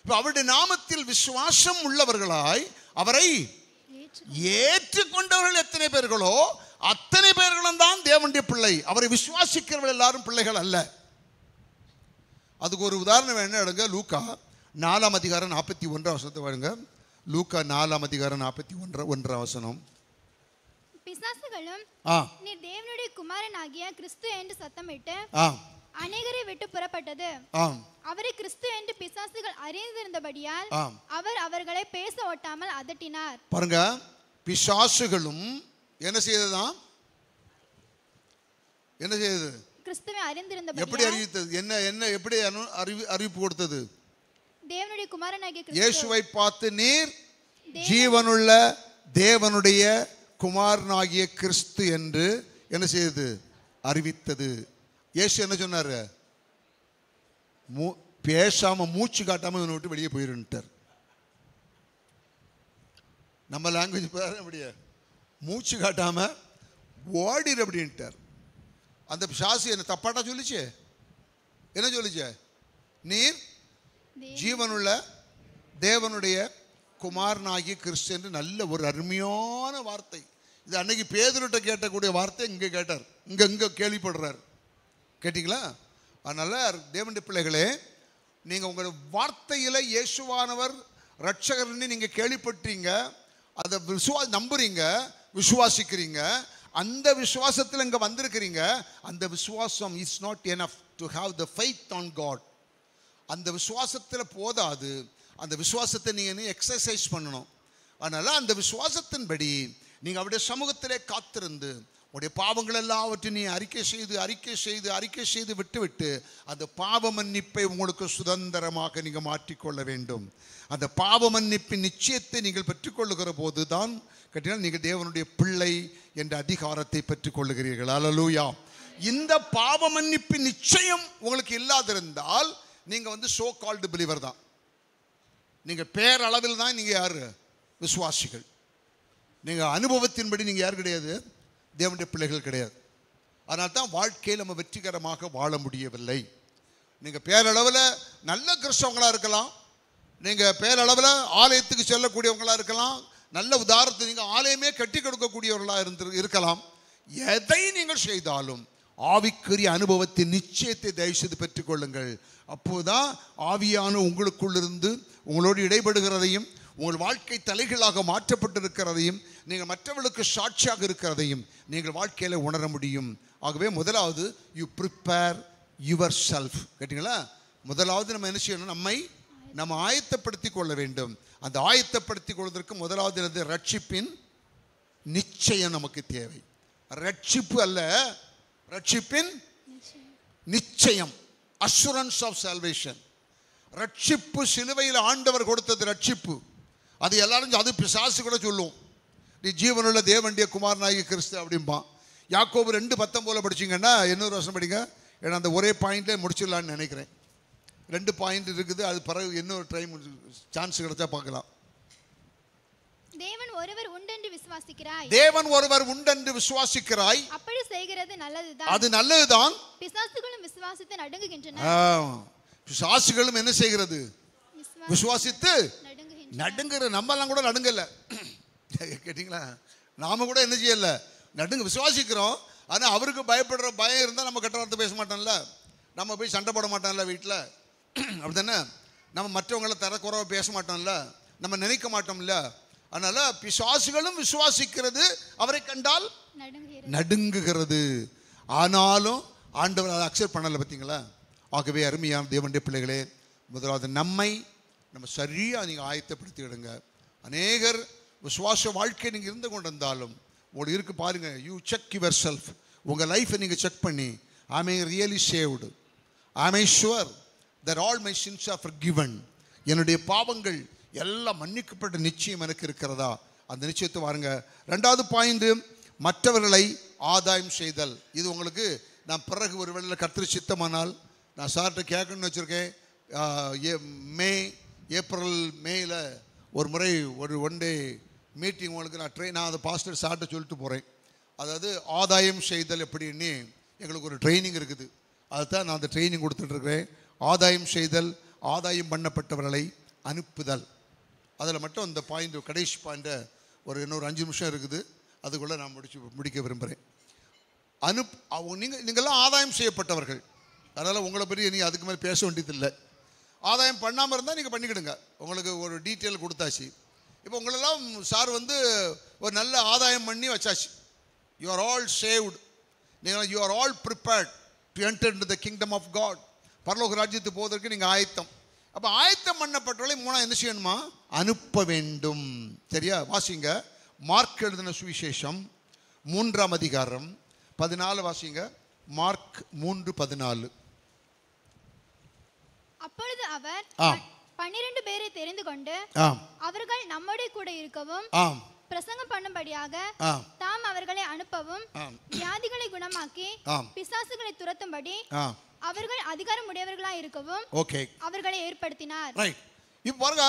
இப்போ அவருடைய நாமத்தில் விசுவாசம் உள்ளவர்களாய் அவரை ஏற்றுக்கொண்டவர்கள் எத்தனை பேர்களோ அத்தனை பேர்களும் தான் தேவனுடைய பிள்ளை. அவரை விசுவாசிக்கிறவர்கள் எல்லாரும் பிள்ளைகள் அல்ல. அதுக்கு ஒரு உதாரணம் என்ன எடுங்க, லூக்கா 4 அதிகாரம் 41 வாருங்க. லூக்கா 4 அதிகாரம் 41 பிசாசுகளும் நீ தேவனுடைய குமாரன் ஆகிய கிறிஸ்து என்று சத்தமிட்டு அநேகரை விட்டு புறப்பட்டது. அவரை கிறிஸ்து என்று பிசாசுகள் அறிந்திருந்தபடியால் அவர் அவர்களை பேச ஒட்டாமல் அதட்டினார். பாருங்க, பிசாசுகளும் என்ன செய்ததாம்? என்ன செய்தது? கிறிஸ்துவை அறிந்திருந்தபடியால். எப்படி அறிவித்தது? என்ன எப்படி அறிவிப்பு கொடுத்தது? தேவனுடைய குமாரனாகிய கிறிஸ்து இயேசுவை பார்த்து நீர் ஜீவனுள்ள தேவனுடைய குமாரனாகிய கிறிஸ்து என்று என்ன செய்தது? அறிவித்தது. இயேசு என்ன சொன்னாரு? பேசாம மூச்சு காட்டாம இவனை விட்டு வெளியே போயிருந்தார். நம்ம லாங்குவேஜ் அப்படியே மூச்சு காட்டாம ஓடிடு அப்படின்ட்டார். அந்த பிசாசு என்ன தப்பாட்டா சொல்லிச்சு? என்ன சொல்லிச்சு? நீர் ஜீவனுள்ள தேவனுடைய குமாரனாகிய கிறிஸ்து என்று நல்ல ஒரு அருமையான வார்த்தை. இது அன்னைக்கு பேதுருட்ட கேட்டக்கூடிய வார்த்தை இங்கே கேட்டார், இங்கே கேள்விப்படுறார். கேட்டீங்களா? அதனால தேவனுடைய பிள்ளைகளே, நீங்கள் உங்கள் வார்த்தையில் இயேசுவானவர் ரட்சகர்னு நீங்கள் கேள்விப்பட்டீங்க, அதை நம்புறீங்க, விசுவாசிக்கிறீங்க, அந்த விசுவாசத்தில் இங்கே வந்திருக்கிறீங்க. அந்த விசுவாசம் is not enough to have the faith on God. அந்த விசுவாசத்தில் போதாது. அந்த விசுவாசத்தை நீங்கள் எக்ஸசைஸ் பண்ணணும். அதனால் அந்த விசுவாசத்தின்படி நீங்கள் அவருடைய சமூகத்திலே காத்திருந்து உடைய பாவங்கள் எல்லாவற்றையும் நீ அறிக்கை செய்து விட்டு அந்த பாவ மன்னிப்பை உங்களுக்கு சுதந்திரமாக நீங்கள் மாற்றிக்கொள்ள வேண்டும். அந்த பாவ மன்னிப்பின் நிச்சயத்தை நீங்கள் பெற்றுக்கொள்ளுகிற போது தான் கேட்டீங்கன்னா நீங்கள் தேவனுடைய பிள்ளை என்ற அதிகாரத்தை பெற்றுக்கொள்ளுகிறீர்கள். அல்லேலூயா. இந்த பாவ மன்னிப்பின் நிச்சயம் உங்களுக்கு இல்லாதிருந்தால் நீங்கள் சோ கால்டு பிலீவர் தான். நீங்கள் பேரளவில் தான் நீங்கள் யார்? விசுவாசிகள். நீங்கள் அனுபவத்தின்படி நீங்கள் யார் கிடையாது? தேவனுடைய பிள்ளைகள் கிடையாது. அதனால தான் வாழ்க்கையில் நம்ம வெற்றிகரமாக வாழ முடியவில்லை. நீங்கள் பேரளவில் நல்ல கிறிஸ்தவங்களாக இருக்கலாம், நீங்கள் பேரளவில் ஆலயத்துக்கு செல்லக்கூடியவங்களாக இருக்கலாம், நல்ல உதாரணத்தை நீங்கள் ஆலயமே கட்டி கொடுக்கக்கூடியவர்களாக இருக்கலாம். எதை நீங்கள் செய்தாலும் ஆவிக்குரிய அனுபவத்தின் நிச்சயத்தை தயவு செய்து பெற்றுக்கொள்ளுங்கள். அப்போதான் ஆவியான உங்களுக்குள்ளிருந்து உங்களோடு இடைபடுகிறதையும் உங்கள் வாழ்க்கை தலைகளாக மாற்றப்பட்டிருக்கிறதையும் நீங்கள் மற்றவர்களுக்கு சாட்சியாக இருக்கிறதையும் நீங்கள் வாழ்க்கையில் உணர முடியும். ஆகவே முதலாவது யூ ப்ரிப்பேர் யுவர் செல்ஃப். கேட்டிங்களா? முதலாவது நம்ம என்ன செய்யணும்? நம்ம ஆயத்தப்படுத்தி கொள்ள வேண்டும். அந்த ஆயத்தப்படுத்தி கொள்வதற்கு முதலாவது ரட்சிப்பின் நிச்சயம் நமக்கு தேவை. ரட்சிப்பு அல்ல, ரட்சிப்பின் நிச்சயம், அஷூரன்ஸ் ஆஃப் சால்வேஷன். ரட்சிப்பு சிலுவையில் ஆண்டவர் கொடுத்தது ரட்சிப்பு. அது எல்லாரும் அது பிசாசு கூட சொல்லும், நீ ஜீவனுள்ள தேவனுடைய குமாரனாகிய கிறிஸ்து அப்படிம்பான். யாக்கோபு 2:19 படிச்சிங்கன்னா இன்னொரு வருஷம் படிங்க. ஏன்னா அந்த ஒரே பாயிண்ட்லேயே முடிச்சிடலான்னு நினைக்கிறேன். 2 பாயிண்ட் இருக்குது, அது பிறகு இன்னொரு டைம் சான்ஸ் கிடைச்சா பார்க்கலாம். தேவன் ஒருவர் உண்டென்று விசுவாசிக்கிறாய். தேவன் ஒருவர் உண்டென்று விசுவாசிக்கிறாய். அப்படி செய்கிறது நல்லதுதான். அது நல்லதுதான். பிசாசுகளும் விசுவாசித்து நடுங்குகின்றன. பிசாசுகளும் என்ன செய்கிறது? விசுவாசித்து நடுங்குற. நம்மலாம் கூட நடுங்கல. கேட்டீங்களா? நாம கூட என்ன செய்யல? நடுங்க. விசுவாசிக்கிறோம். ஆனால் அவருக்கு பயப்படுற பயம் இருந்தால் நம்ம கெட்ட வார்த்தை பேச மாட்டோம்ல, நம்ம போய் சண்டை போட மாட்டோம்ல வீட்டில். அப்படி தானே? நம்ம மற்றவங்களை தரக்குறைவாக பேச மாட்டோம்ல, நம்ம நினைக்க மாட்டோம்ல. அதனால பிசாசுகளும் விசுவாசிக்கிறது, அவரை கண்டால் நடுங்குகிறது. ஆனாலும் ஆண்டவர் அதை அக்செப்ட் பண்ணல. பார்த்தீங்களா? ஆகவே அருமையான தேவனுடைய பிள்ளைகளே, முதலாவது நம்ம சரியாக நீங்கள் ஆயத்தப்படுத்திவிடுங்க. அநேகர் விசுவாச வாழ்க்கை நீங்கள் இருந்து கொண்டு இருந்தாலும் உங்களுக்கு இருக்கு பாருங்க. You check yourself. உங்கள் லைஃப்பை நீங்கள் செக் பண்ணி, I may really saved, I may sure that all my sins are forgiven. என்னுடைய பாவங்கள் எல்லாம் மன்னிக்கப்பட்ட நிச்சயம் எனக்கு இருக்கிறதா? அந்த நிச்சயத்தை பாருங்க. ரெண்டாவது பாயிண்ட், மற்றவர்களை ஆதாயம் செய்தல். இது உங்களுக்கு நான் பிறகு ஒரு வேளையில் கர்த்தர் சித்தமானால் நான் சார்கிட்ட கேட்கணும்னு வச்சுருக்கேன். ஏப்ரல்-மேல ஒரு முறை ஒரு ஒன் டே மீட்டிங் உங்களுக்கு நான் அதை பாஸ்டர் சார்கிட்ட சொல்லிட்டு போகிறேன். அதாவது ஆதாயம் செய்தல் எப்படின்னு எங்களுக்கு ஒரு ட்ரைனிங் இருக்குது. அதுதான் நான் அந்த ட்ரைனிங் கொடுத்துட்ருக்கிறேன். ஆதாயம் செய்தல், ஆதாயம் பண்ணப்பட்டவர்களை அனுப்புதல். அதில் மட்டும் அந்த பாயிண்ட், கடைசி பாயிண்ட்டை ஒரு இன்னொரு 5 நிமிஷம் இருக்குது, அதுக்குள்ளே நான் முடிக்க விரும்புகிறேன். நீங்கள்லாம் ஆதாயம் செய்யப்பட்டவர்கள். அதனால் உங்களை பற்றி நீங்கள் அதுக்கு மேலே பேச வேண்டியதில்லை. ஆதாயம் பண்ணாமல் இருந்தால் நீங்கள் பண்ணிக்கிடுங்க. உங்களுக்கு ஒரு டீட்டெயில் கொடுத்தாச்சு. இப்போ உங்களெல்லாம் சார் ஒரு நல்ல ஆதாயம் பண்ணி வச்சாச்சு. You are all saved. நீங்கள் you are all prepared to enter into the kingdom of God. பரலோக ராஜ்யத்துக்கு போவதற்கு நீங்கள் ஆயத்தம். அப்போ ஆயத்தம் பண்ணப்பட்டவர்களை மூணாவது என்ன செய்யணுமா? அனுப்ப வேண்டும். சரியா? வாசிங்க. மார்க் எழுதின சுவிசேஷம் 3ஆம் அதிகாரம் 14 வாசிங்க. மார்க் 3:14. அப்பொழுது அவர் 12 பேரை தெரிந்து கொண்டு அவர்கள் நம்மோடு கூட இருக்கவும் பிரசங்கம் பண்ணும்படியாக தாம் அவர்களை அனுப்பவும் வியாதிகளை குணமாக்கி பிசாசுகளை துரத்தும்படி அவர்கள் அதிகாரம் உடையவர்களாக இருக்கவும் அவர்களை ஏற்படுத்தினார். இப்போ பாருங்க,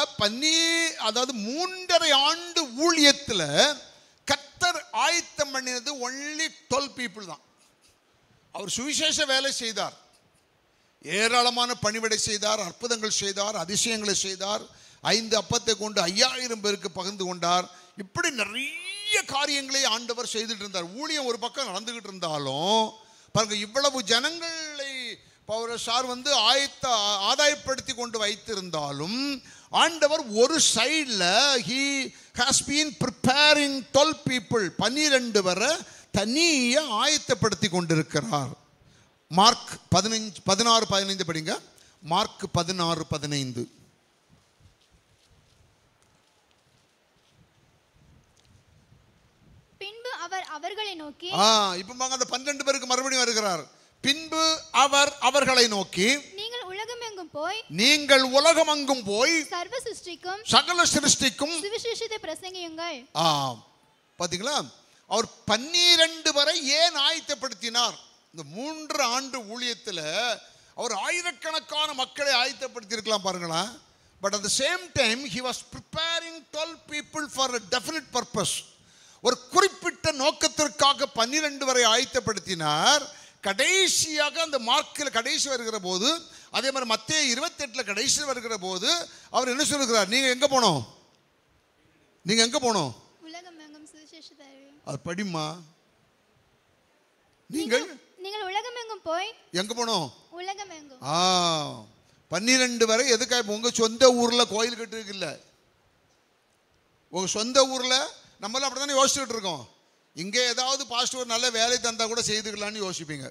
அதாவது 3.5 ஆண்டு ஊழியத்தில் கர்த்தர் ஆயத்தம் பண்ணினது ஒன்லி 12 பீப்புள் தான். அவர் சுவிசேஷ வேலை செய்தார், ஏராளமான பணிவிடை செய்தார், அற்புதங்கள் செய்தார், அதிசயங்களை செய்தார், 5 அப்பத்தை கொண்டு 5000 பேருக்கு பகிர்ந்து கொண்டார். இப்படி நிறைய காரியங்களை ஆண்டவர் செய்துட்டு இருந்தார். ஊழியம் ஒரு பக்கம் நடந்துகிட்டு இருந்தாலும் பாருங்க, இவ்வளவு ஜனங்களை சார் ஆதாயப்படுத்தி கொண்டு வைத்திருந்தாலும் ஆண்டவர் ஒரு சைடில் he has been preparing 12 people, 12 வரை தனியா ஆயத்தப்படுத்தி கொண்டிருக்கிறார். மார்க் 16-15 படிங்க. மார்க் 16-15. பின்பு அவர் அவர்களை நோக்கி, இப்போ அந்த 12 பேருக்கு மறுபடியும் வருகிறார். பின்பு அவர் அவர்களை நோக்கி, நீங்கள் உலகமெங்கும் போய் சகல சிருஷ்டிக்கும் சுவிசேஷத்தை பிரசங்கியுங்கள். பாத்தீங்களா? அவர் 12 வரை ஏன் ஆயத்தப்படுத்தினார்? இந்த 3 ஆண்டு ஊழியத்தில் அவர் ஆயிரக்கணக்கான மக்களை ஆயத்தப்படுத்தி இருக்கலாம் பாருங்களா. But at the same time he was preparing 12 people for a definite purpose. ஒரு குறிப்பிட்ட நோக்கத்திற்காக 12 வரை ஆயத்தப்படுத்தினார். கடைசியாக அந்த மார்க்கில் கடைசி வருகிற போது, அதே மாதிரி மத்தேயு 28 கடைசி வருகிற போது அவர் என்ன சொல்லுகிறார்? நீங்க எங்க போனோம்? உலகமெங்கும் சுவிசேஷத்தை அது படிமா. நீங்கள் உலகமெங்கும் போய் எங்க போனோம்? உலகமெங்கும். 12 வரை எதுக்காக? உங்க சொந்த ஊர்ல கோயில் கட்டுறதுக்கு இல்ல. உங்க சொந்த ஊர்ல நம்மளாம் அப்படித்தானே யோசிச்சுட்டு இருக்கோம். இங்கே ஏதாவது பாஸ்டர் நல்ல வேலை தந்தா கூட செய்துக்கலான்னு யோசிப்பீங்க.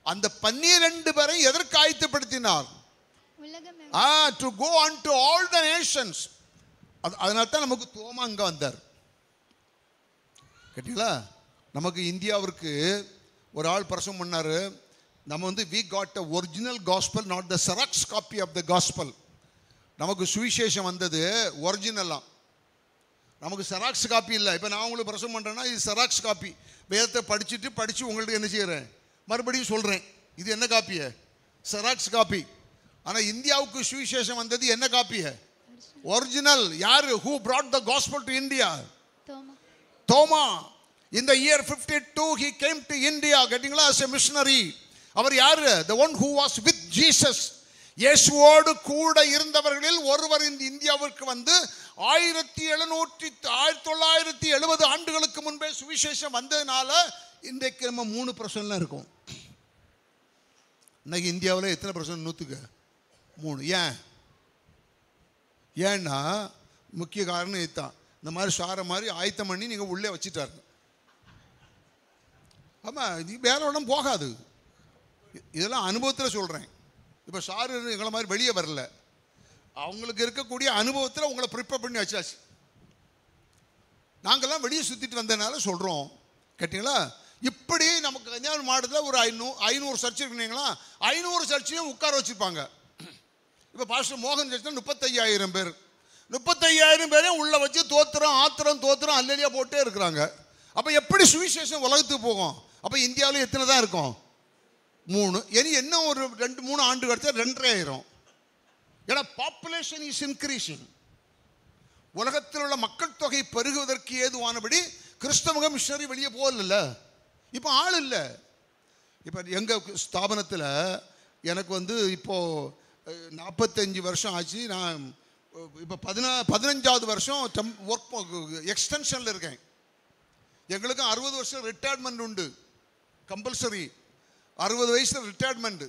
அந்த 12 பேரை எதற்கு ஆயத்தப்படுத்தினார்? to go unto all the nations. அதனால தான் நமக்கு தோமா அங்க வந்தார். கேட்டீங்களா? நமக்கு இந்தியாவிற்கு ஒரு ஆள் பிரசங்கம் பண்ணாரு. நம்ம we got a original gospel, not the xerox copy of the gospel. நமக்கு சுவிசேஷம் வந்தது ஒரிஜினலா, நமக்கு செராக்ஸ் காப்பி இல்லை. இப்போ நான் உங்களுக்கு பிரசவம் பண்ணுறேன்னா இது செராக்ஸ் காப்பி. வேதத்தை படித்து உங்களுக்கு என்ன செய்கிறேன்? மறுபடியும் சொல்கிறேன். இது என்ன காப்பிய? Xerox copy. ஆனால் இந்தியாவுக்கு சுவிசேஷம் வந்தது என்ன காப்பிய? ஒரிஜினல். யார்? who brought the gospel to India? Thoma. In the year 52 he came to India. கேட்டிங்களா? as a missionary. அவர் யார்? the one who was with Jesus. இயேசுவோடு கூட இருந்தவர்களில் ஒருவர் இந்த இந்தியாவிற்கு 1970 ஆண்டுகளுக்கு முன்பே சுவிசேஷம் வந்ததுனால இன்றைக்கு நம்ம 3% இருக்கும். இன்னைக்கு இந்தியாவில் எத்தனை %? 100க்கு 3. ஏன்னா முக்கிய காரணம் இதுதான். இந்த மாதிரி சாரை மாதிரி ஆயத்தம் பண்ணி நீங்கள் உள்ளே வச்சுட்டாரு. ஆமாம், இது வேற ஒன்றும் போகாது. இதெல்லாம் அனுபவத்தில் சொல்கிறேன். இப்போ சாரு எங்களை மாதிரி வெளியே வரல, அவங்களுக்கு இருக்கக்கூடிய அனுபவத்தில் உங்களை ப்ரிப்பேர் பண்ணி வச்சாச்சு. நாங்கள்லாம் வெளியே சுற்றிட்டு வந்ததுனால சொல்கிறோம். கேட்டிங்களா? இப்படி நமக்கு கன்னியாகுமரி மாவட்டத்தில் ஒரு 500 சர்ச் இருக்குங்களா, 500 சர்ச்சையும் உட்கார வச்சுருப்பாங்க. இப்போ பாஸ்டர் மோகன் சர்ச்சில் 35,000 பேர், 35,000 பேரையும் உள்ளே வச்சு தோத்திரம் ஆத்திரம் அல்லலியாக போட்டே இருக்கிறாங்க. அப்போ எப்படி சுவிசேஷம் உலகத்துக்கு போகும்? அப்போ இந்தியாவில் எத்தனை தான் இருக்கும்? 3. இனி என்ன ஒரு 2-3 ஆண்டு கழிச்சா 2,500. ஏன்னா பாப்புலேஷன் இஸ் இன்க்ரீசிங். உலகத்தில் உள்ள மக்கள் தொகை பெருகுவதற்கு ஏதுவானபடி கிறிஸ்தவ மிஷனரி வெளியே போகல. இப்போ ஆள் இல்லை. இப்போ எங்கள் ஸ்தாபனத்தில் எனக்கு வந்து இப்போது 45 வருஷம் ஆச்சு. நான் இப்போ 15வது வருஷம் ஒர்க் எக்ஸ்டென்ஷனில் இருக்கேன். எங்களுக்கு 60 வருஷம் ரிட்டையர்மெண்ட் உண்டு, கம்பல்சரி 60 வயசில் ரிட்டையர்மெண்ட்டு.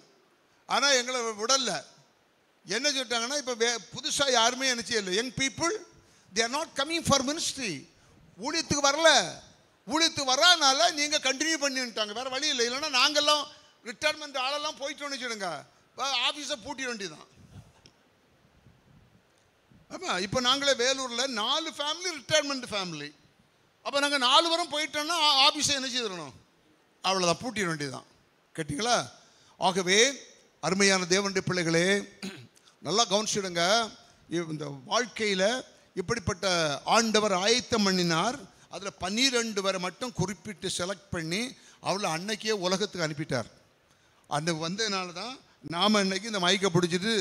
ஆனால் எங்களை விடலை. என்ன சொல்லிட்டாங்கன்னா, இப்போ புதுசாக யாருமே என்ன செய்யலை. Young people they are not coming for ministry. ஊழியத்துக்கு வரல. ஊழியத்துக்கு வராதனால நீங்கள் கண்டினியூ பண்ணிட்டாங்க, வேறு வழி இல்லை. இல்லைன்னா நாங்கள்லாம் ரிட்டையர்மெண்ட் ஆளெல்லாம் போயிட்டோன்னு வச்சுடுங்க, ஆஃபீஸை பூட்டிட வேண்டியதான். ஆமாம், இப்போ நாங்களே வேலூரில் 4 ஃபேமிலி ரிட்டையர்மெண்ட் ஃபேமிலி. அப்போ நாங்கள் 4 வாரம் போயிட்டோன்னா ஆஃபீஸை என்ன செய்திடணும், அவ்வளோதான், பூட்டிட வேண்டியதுதான். கேட்டிங்களா? ஆகவே அருமையான தேவனுடைய பிள்ளைகளே, நல்லா கவனிச்சிடுங்க. இந்த வாழ்க்கையில் இப்படிப்பட்ட ஆண்டவர் ஆயத்தம் பண்ணினார். அதில் 12 பேரை மட்டும் குறிப்பிட்டு செலக்ட் பண்ணி அவளை அன்னைக்கே உலகத்துக்கு அனுப்பிட்டார். அன்னைக்கு வந்ததுனால தான் நாம் அன்னைக்கு இந்த மைக்கை பிடிச்சிட்டு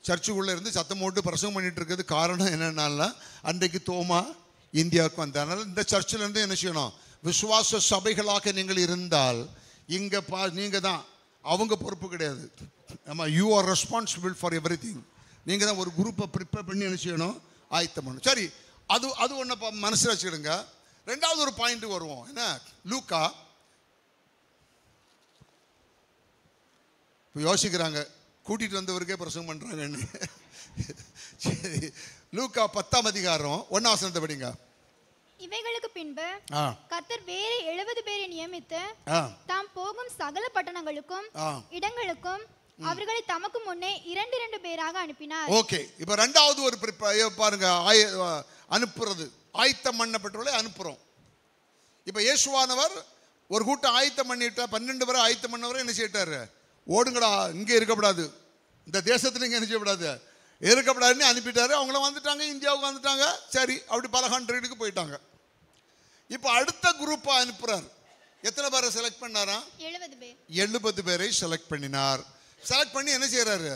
சர்ச்சுக்குள்ளே இருந்து சத்தம் போட்டு பிரசவம் பண்ணிட்டு இருக்கிறது. காரணம் என்னென்னா, அன்றைக்கு தோமா இந்தியாவுக்கு வந்தார். அதனால் இந்த சர்ச்சிலேருந்து என்ன செய்யணும், விசுவாச சபைகளாக நீங்கள் இருந்தால் இங்கே நீங்கள் தான், அவங்க பொறுப்பு கிடையாது. ஆமாம், you are responsible for every thing. நீங்கள் தான் ஒரு குரூப்பை ப்ரிப்பேர் பண்ணி என்ன செய்யணும், ஆயத்தம் பண்ணணும். சரி, அது ஒன்று மனசில் வச்சுக்கிடுங்க. 2வது ஒரு பாயிண்ட் வருவோம். என்ன, லூக்கா இப்போ யோசிக்கிறாங்க, கூட்டிகிட்டு வந்தவருக்கே பிரசங்கம் பண்ணுறாங்கன்னு. சரி, லூக்கா 10ஆம் அதிகாரம் 1ஆம் வசனத்தை படிங்க. இவைகளுக்கு பின்பு கர்த்தர் வேறு 70 பேரை நியமித்து தாம் போகும் சகல பட்டணங்களுக்கும் இடங்களுக்கும் அவர்களை தமக்கு முன்னே 2 பேராக அனுப்பினார். ஓகே, இப்போ 2வது ஒரு பாருங்க, அனுப்புறது, ஆயத்தம் பண்ணப்பட்டவர்களை அனுப்புறோம். இப்போ இயேசுவானவர் ஒரு கூட்டம் ஆயத்தம் பண்ணிட்டா, 12 பேரை ஆயத்தம் பண்ணவரை என்ன செய்யிட்டாரு, ஓடுங்கடா, இங்கே இருக்கப்படாது, இந்த தேசத்தில் இங்கே என்ன செய்யப்படாது, இருக்கப்படாதுன்னு அனுப்பிட்டாரு. அவங்களும் வந்துட்டாங்க, இந்தியாவுக்கு வந்துட்டாங்க. சரி, அப்படி பல கண்ட்ரிக்கு போயிட்டாங்க. இப்போ அடுத்த குரூப்பை அனுப்புறார். எத்தனை பேரை செலக்ட் பண்ணாரா? 70 பேரை செலக்ட் பண்ணினார். செலக்ட் பண்ணி என்ன செய்யறாரு,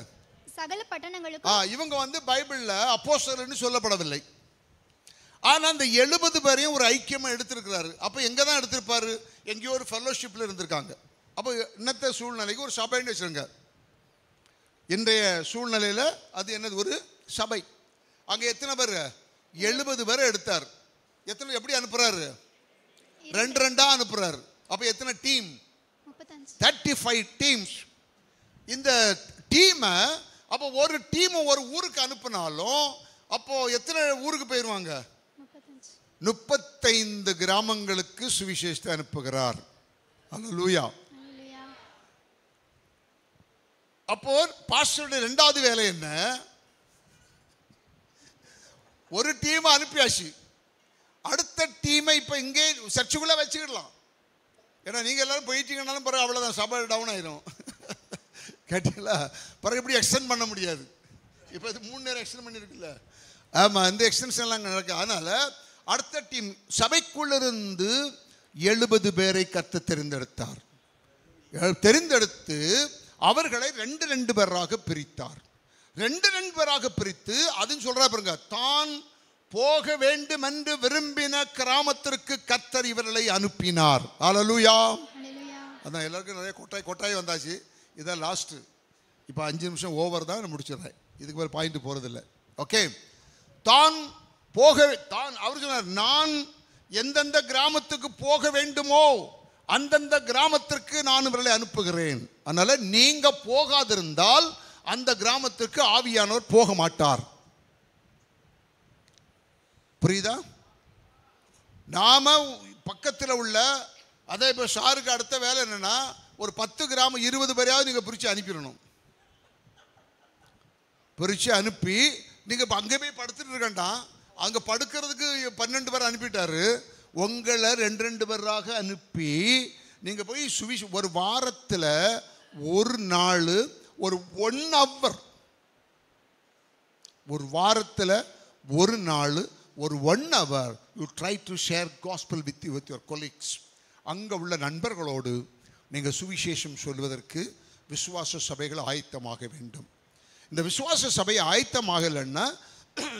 சகல பட்டணங்களுக்கும். இவங்க வந்து பைபிள்ல அப்போஸ்தலர்னு சொல்லப்படவில்லை. ஆனா அந்த 70 பேரையும் ஒரு ஐக்கியமா எடுத்திருக்கிறாரு. அப்ப எங்க தான் எடுத்திருப்பாரு, எங்கேயோ ஒரு ஃபெல்லோஷிப்ல இருந்திருக்காங்க. அப்போ இன்னத்த சூழ்நிலைக்கு ஒரு சபைன்னு வச்சுருங்க. இன்றைய சூழ்நிலையில அது என்னது, ஒரு சபை. அங்க எத்தனை பேர், 70 பேரை எடுத்தார். எத்தனை, எப்படி அனுப்புறாரு, 2 அனுப்புறாரு. அப்ப எத்தனை டீம், 35 டீம்ஸ். இந்த டீமை அப்போ ஒரு டீம் ஒரு ஊருக்கு அனுப்பினாலும் அப்போ எத்தனை ஊருக்கு போயிடுவாங்க, 35 கிராமங்களுக்கு சுவிசேஷத்தை அனுப்புகிறார். அல்லேலூயா. அப்போ பாஸ்டருடைய 2வது வேலை என்ன, ஒரு டீமை அனுப்பியாச்சு, அடுத்த டீமை இப்போ இங்கே சர்ச்சுக்குள்ளே வச்சுக்கிடலாம். ஏன்னா நீங்கள் எல்லாரும் போயிட்டீங்கன்னாலும் பிறகு அவ்வளோதான், சபை டவுன் ஆயிரும். கேட்டீங்களா? பிறகு எப்படி எக்ஸ்டெண்ட் பண்ண முடியாது. இப்போ இது 3 நேரம் எக்ஸ்டெண்ட் பண்ணியிருக்குல்ல. ஆமாம், இந்த எக்ஸ்டென்ஷன்லாம் நடக்கு. அதனால் அடுத்த டீம் சபைக்குள்ளிருந்து 70 பேரை கர்த்தர் தெரிந்தெடுத்தார். தெரிந்தெடுத்து அவர்களை 2 பேராக பிரித்தார். 2 பேராக பிரித்து அதுன்னு சொல்றா பாருங்க, தான் போக வேண்டும் என்று விரும்பின கிராமத்திற்கு கர்த்தர் இவர்களை அனுப்பினார். அல்லேலூயா. அதான் எல்லாருக்கும் நிறைய கொட்டாய் வந்தாச்சு. இதான் லாஸ்ட்டு. இப்போ 5 நிமிஷம் ஓவர் தான், முடிச்சிடுறேன். இதுக்கு மேலே பாயிண்ட் போகிறதில்லை. ஓகே, தான் அவர் சொன்னார், நான் எந்தெந்த கிராமத்துக்கு போக வேண்டுமோ அந்தந்த கிராமத்திற்கு நான் இவர்களை அனுப்புகிறேன். அதனால நீங்க போகாதிருந்தால் அந்த கிராமத்திற்கு ஆவியானவர் போக மாட்டார். புரியுதா? நாம பக்கத்தில் உள்ள அதே இப்போ சாருக்கு அடுத்த வேலை என்னன்னா ஒரு 10 கிராம் 20 பேரையாவது நீங்கள் பிரித்து அனுப்பிடணும். பிரித்து அனுப்பி நீங்கள் இப்போ அங்கே போய் படுத்துட்டு இருக்கண்டாம், அங்கே படுக்கிறதுக்கு 12 பேர் அனுப்பிட்டாரு. உங்களை 2 பேராக அனுப்பி நீங்கள் போய் ஒரு வாரத்தில் ஒரு நாள் ஒரு 1 hour, ஒரு வாரத்தில் ஒரு நாள் ஒரு 1 hour you try to share gospel with your colleagues. அங்கே உள்ள நண்பர்களோடு நீங்கள் சுவிசேஷம் சொல்வதற்கு விசுவாச சபைகள் ஆயத்தமாக வேண்டும். இந்த விசுவாச சபை ஆயத்தமாகலைன்னா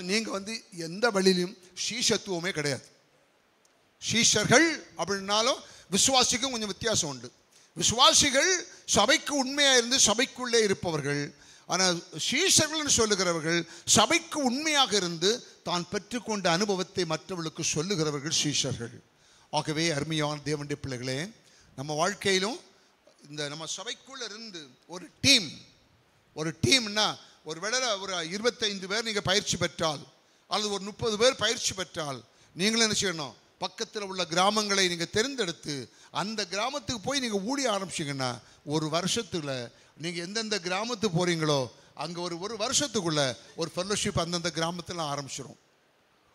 நீங்கள் எந்த வழியிலும் சீஷத்துவமே கிடையாது. சீஷர்கள் அப்படின்னாலும் விசுவாசிக்கும் கொஞ்சம் வித்தியாசம் உண்டு. விசுவாசிகள் சபைக்கு உண்மையாக இருந்து சபைக்குள்ளே இருப்பவர்கள். ஆனால் சீஷர்கள்னு சொல்லுகிறவர்கள் சபைக்கு உண்மையாக இருந்து தான் பெற்றுக்கொண்ட அனுபவத்தை மற்றவர்களுக்கு சொல்லுகிறவர்கள் சீஷர்கள். ஆகவே அருமையான தேவனுடைய பிள்ளைகளே, நம்ம வாழ்க்கையிலும் இந்த நம்ம சபைக்குள்ள இருந்து ஒரு டீம்னா ஒரு வேளை ஒரு 25 பேர் நீங்கள் பயிற்சி பெற்றால் அல்லது ஒரு 30 பேர் பயிற்சி பெற்றால் நீங்களும் என்ன செய்யணும், பக்கத்தில் உள்ள கிராமங்களை நீங்கள் தேர்ந்தெடுத்து அந்த கிராமத்துக்கு போய் நீங்கள் ஊழிய ஆரம்பிச்சிங்கன்னா ஒரு வருஷத்தில் நீங்கள் எந்தெந்த கிராமத்துக்கு போகிறீங்களோ அங்கே ஒரு வருஷத்துக்குள்ள ஒரு ஃபெல்லோஷிப் அந்தந்த கிராமத்தில் ஆரம்பிச்சிடும்.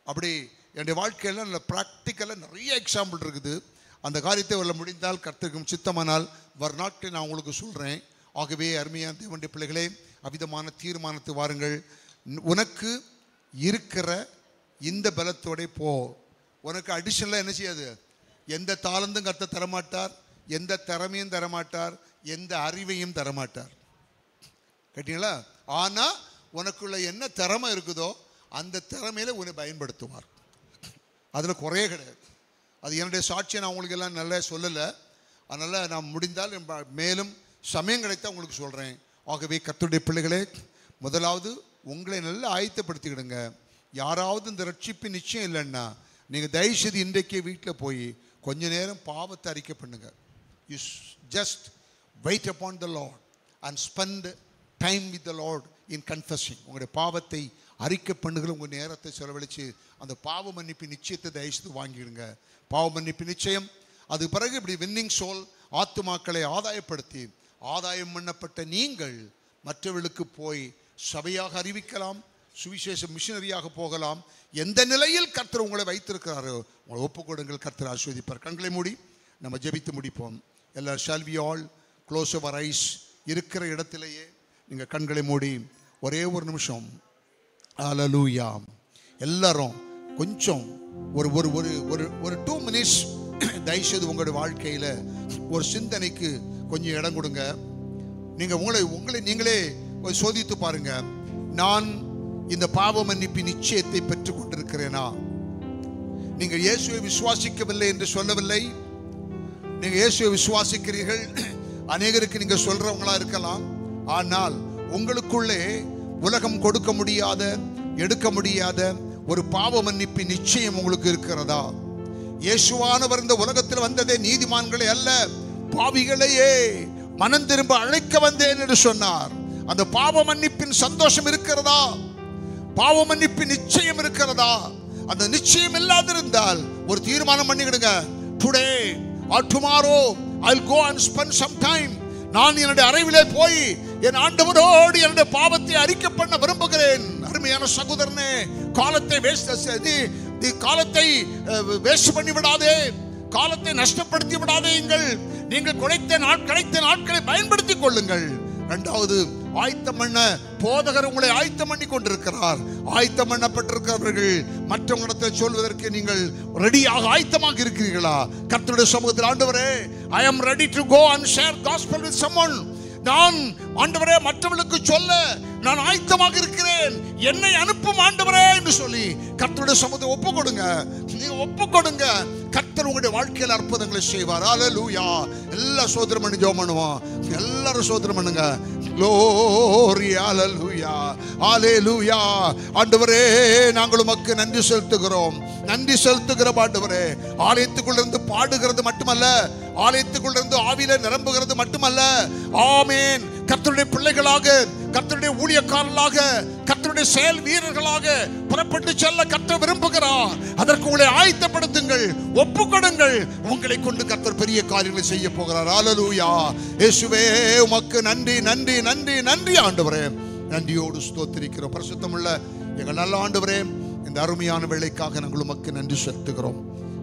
அப்படி என்னுடைய வாழ்க்கையில் நல்ல ப்ராக்டிக்கலாக நிறைய எக்ஸாம்பிள் இருக்குது. அந்த காரியத்தை உள்ள முடிந்தால் கர்த்தருக்கு சித்தமானால் வர நாட்களில் நான் உங்களுக்கு சொல்கிறேன். ஆகவே அருமையான தேவனுடைய பிள்ளைகளே, அவிதமான தீர்மானத்து வாருங்கள். உனக்கு இருக்கிற இந்த பலத்தோட போ. உனக்கு அடிஷனலாக என்ன செய்யாது, எந்த தாளந்தும் கர்த்தர் தரமாட்டார், எந்த திறமையும் தரமாட்டார், எந்த அறிவையும் தரமாட்டார். கேட்டீங்களா? ஆனால் உனக்குள்ள என்ன திறமை இருக்குதோ அந்த திறமையில உன்னை பயன்படுத்துவார். அதில் குறையே கிடையாது. அது என்னுடைய சாட்சியை நான் உங்களுக்கு எல்லாம் நல்லா சொல்லலை. அதனால் நான் முடிந்தால் மேலும் சமயம் கிடைத்தா உங்களுக்கு சொல்கிறேன். ஆகவே கர்த்தருடைய பிள்ளைகளே, முதலாவது உங்களை நல்லா ஆயத்தப்படுத்திக்கிடுங்க. யாராவது இந்த ரட்சிப்பு நிச்சயம் இல்லைன்னா நீங்கள் தயவுசெய்து இன்றைக்கே வீட்டில் போய் கொஞ்ச நேரம் பாவத்தை அறிக்கை பண்ணுங்க. You just wait upon the Lord and spend time with the Lord in confessing. உங்களுடைய பாவத்தை அறிக்கை பண்ணுகிற உங்கள் நேரத்தை செலவழித்து அந்த பாவ மன்னிப்பு நிச்சயத்தை தயவுசெய்து வாங்கிடுங்க. பாவ மன்னிப்பு நிச்சயம். அது பிறகு இப்படி வின்னிங் சோல், ஆத்துமாக்களை ஆதாயப்படுத்தி ஆதாயம் பண்ணப்பட்ட நீங்கள் மற்றவர்களுக்கு போய் சபையாக அறிவிக்கலாம், சுவிசேஷ மிஷனரியாக போகலாம். எந்த நிலையில் கர்த்தர் உங்களை வைத்திருக்கிறாரோ உங்களை ஒப்புக்கொடுங்கள். கர்த்தர் ஆசீர்வதிப்பார். கண்களை மூடி நம்ம ஜெபித்து முடிப்போம். எல்லாரும் shall we all close our eyes. இருக்கிற இடத்திலேயே நீங்கள் கண்களை மூடி ஒரே ஒரு நிமிஷம் ஹல்லேலூயா எல்லாரும் கொஞ்சம் ஒரு ஒரு ஒரு ஒரு ஒரு 2 minutes தயவுசெய்து உங்களுடைய வாழ்க்கையில் ஒரு சிந்தனைக்கு கொஞ்சம் இடம் கொடுங்க. நீங்கள் உங்களை நீங்களே சோதித்து பாருங்க. நான் இந்த பாவ மன்னிப்பு நிச்சயத்தை பெற்றுக் கொண்டிருக்கிறேனா? நீங்கள் இயேசுவை விசுவாசிக்கவில்லை என்று சொல்லவில்லை. நீங்கள் இயேசுவை விசுவாசிக்கிறீர்கள். அநேகருக்கு நீங்கள் சொல்றவங்களா இருக்கலாம். ஆனால் உங்களுக்குள்ளே உலகம் கொடுக்க முடியாத, எடுக்க முடியாத ஒரு பாவ மன்னிப்பு நிச்சயம் உங்களுக்கு இருக்கிறதா? இயேசுவானவர் இந்த உலகத்தில் வந்ததே நீதிமான்களே அல்ல, பாவிகளையே மனம் திரும்ப அழைக்க வந்தேன் என்று சொன்னார். அந்த பாவ மன்னிப்பின் சந்தோஷம் இருக்கிறதா? பாவ மன்னிப்பு நிச்சயம் இருக்கிறதா? அந்த நிச்சயம் இல்லாதிருந்தால் ஒரு தீர்மானம் பண்ணிக்கிடுங்க. Today or tomorrow I'll go and spend some time. நான் என்னுடைய அறைவிலே போய் என் ஆண்டவரோடு என்னுடைய பாவத்தை அறிக்கை பண்ண விரும்புகிறேன். அருமையான சகோதரனே, காலத்தை வேஸ்ட் பண்ணி விடாதே, காலத்தை நஷ்டப்படுத்தி விடாதீங்கள். நீங்கள் கிடைத்த நாட்களை பயன்படுத்திக் கொள்ளுங்கள். இரண்டாவது, ஆயத்தம் பண்ண போதகர் உங்களை ஆயத்தம் பண்ணி கொண்டிருக்கிறார். ஆயத்தம் பண்ணப்பட்டிருக்கிறவர்கள் மற்றவங்களிடத்தில் சொல்வதற்கு நீங்கள் ரெடியாக ஆயத்தமாக இருக்கிறீர்களா? கர்த்தருடைய சமூகத்தில், ஆண்டவரே, I am ready to go and share gospel with someone. நான் ஆண்டவரே மற்றவர்களுக்கு சொல்ல நான் ஆயத்தமாக இருக்கிறேன், என்னை அனுப்பும் ஆண்டவரே என்று சொல்லி கர்த்தருடைய சமூகத்தை ஒப்புக்கொடுங்க. நீங்க ஒப்புக்கொடுங்க, கர்த்தர் உங்களுடைய வாழ்க்கையில் அற்புதங்களை செய்வார். ஹல்லேலூயா. எல்லா சோதரம் பண்ணி ஜெபம் பண்ணுவோம். எல்லாரும் சோதரம் பண்ணுங்க. glory hallelujah hallelujah. ஆண்டவரே, நாங்கள் உமக்கு நன்றி செலுத்துகிறோம். நன்றி செலுத்துகிற ஆண்டவரே, ஆலயத்துக்குள்ளிருந்து பாடுகிறது மட்டுமல்ல, ஆலயத்துக்குள்ளிருந்து ஆவியில நிரம்புகிறது மட்டுமல்ல, ஆமென், கர்த்தருடைய பிள்ளைகளாக கர்த்தருடைய ஊழியக்காரர்களாக, கர்த்தருடைய செயல் வீரர்களாக புறப்பட்டு செல்ல கர்த்தர் விரும்புகிறார். அதற்கு உங்களை ஆயத்தப்படுத்துங்கள், ஒப்புக்கொடுங்கள். உங்களை கொண்டு கர்த்தர் பெரிய காரியங்களை செய்ய போகிறார். ஹல்லேலூயா. இயேசுவே உமக்கு நன்றி, நன்றி, நன்றி, நன்றி ஆண்டவரே. நன்றியோடு ஸ்தோத்திரிக்கிறோம். பரிசுத்தமுள்ள எங்கள் நல்ல ஆண்டவரே, இந்த அருமையான வேளைக்காக நாங்கள் உமக்கு நன்றி செலுத்துகிறோம்.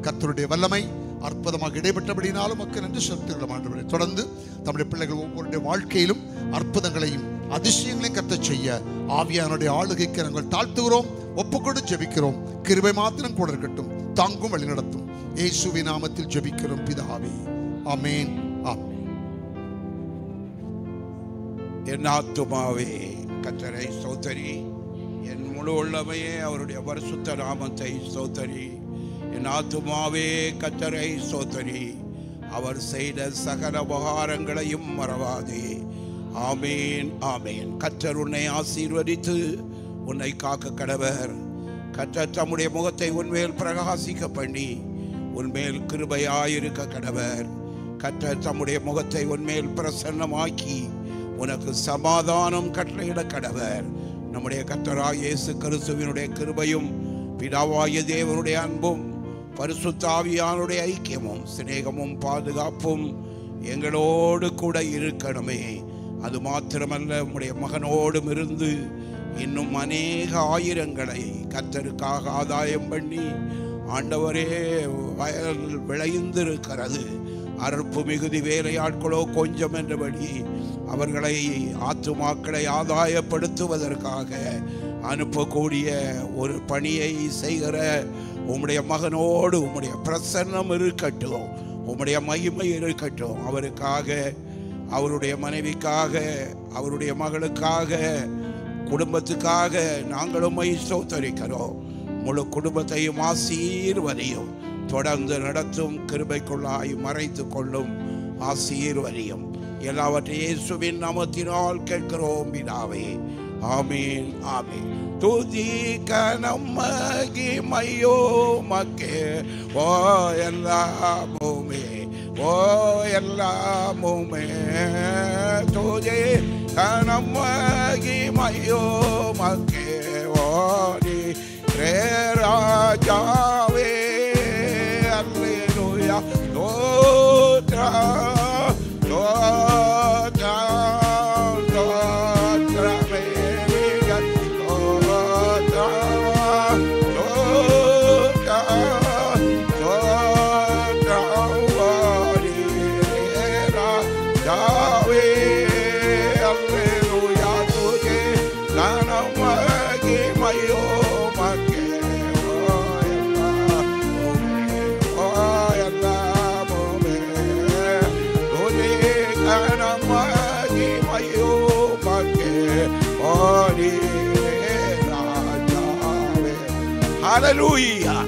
கர்த்தருடைய வல்லமை அற்புதமாக இடைபெற்றபடினாலும் உமக்கு நன்றி செலுத்துகிறோம் ஆண்டவரே. தொடர்ந்து நம்முடைய பிள்ளைகள் ஒவ்வொருடைய வாழ்க்கையிலும் அற்புதங்களையும் அதிசயங்களையும் கர்த்தர் செய்ய ஆவியானுடைய ஆளுகைக்கு நாங்கள் தாழ்த்துகிறோம், ஒப்புக்கொண்டு ஜெபிக்கிறோம். கிருபை மாத்திரம் கூட இருக்கட்டும், தாங்கும் வழி நடத்தும். இயேசுவின் நாமத்தில் ஜெபிக்கிறோம் பிதாவே, ஆமென், ஆமென். என் ஆத்துமாவே கர்த்தரை ஸ்தோத்திரி, என் முழு உள்ளமையே அவருடைய பரிசுத்த நாமத்தை ஸ்தோத்திரி. என் ஆத்துமாவே கர்த்தரை ஸ்தோத்திரி, அவர் செய்த சகல உபகாரங்களையும் மறவாதே. ஆமேன், ஆமேன். கர்த்தர் உன்னை ஆசீர்வதித்து உன்னை காக்க கடவர். கர்த்தர் தம்முடைய முகத்தை உன்மேல் பிரகாசிக்க பண்ணி உன்மேல் கிருபையாயிருக்க கடவர். கர்த்தர் தம்முடைய முகத்தை உன்மேல் பிரசன்னமாக்கி உனக்கு சமாதானம் கட்டளையிட கடவர். நம்முடைய கர்த்தராகிய இயேசு கிறிஸ்துவினுடைய கிருபையும் பிதாவாகிய தேவனுடைய அன்பும் பரிசுத்த ஆவியானுடைய ஐக்கியமும் சிநேகமும் பாதுகாப்பும் எங்களோடு கூட இருக்கணுமே. அது மாத்திரமல்ல, உம்முடைய மகனோடும் இருந்து இன்னும் அநேக ஆயிரங்களை கர்த்தருக்காக ஆதாயம் பண்ணி, ஆண்டவரே வயல் விளைந்திருக்கிறது, அறுப்பு மிகுதி வேலையாட்களோ கொஞ்சம் என்றபடி அவர்களை ஆத்துமாக்களை ஆதாயப்படுத்துவதற்காக அனுப்பக்கூடிய ஒரு பணியை செய்கிற உம்முடைய மகனோடு உம்முடைய பிரசன்னம் இருக்கட்டும், உம்முடைய மகிமை இருக்கட்டும். அவருக்காக, அவருடைய மனைவிக்காக, அவருடைய மகளுக்காக, குடும்பத்துக்காக நாங்களும் ஸ்தோத்திரிக்கிறோம். முழு குடும்பத்தையும் ஆசீர்வதியும், தொடர்ந்து நடத்தும், கிருபைக்குள்ளாய் மறைத்து கொள்ளும், ஆசீர்வதியும். எல்லாவற்றையும் இயேசுவின் நாமத்தினால் கேட்கிறோம் பிதாவே, ஆமீன், ஆமீன். துதி கனம் மகிமையோ மக்கே, ஓ எல்லாமுமே, ஓ எல்லாமுமே. துதி கனம் மகிமையோ மக்கே, ஓ நீ ராஜாவே. அல்லேலூயா. தோத்ரா தோத்ரா தோத்ரமே தோத்ரா தோத்ரா தோத்ரா ராஜாவே. அல்லேலூயா. துதி கனம் மகிமையோ மக்கே, Hallelujah,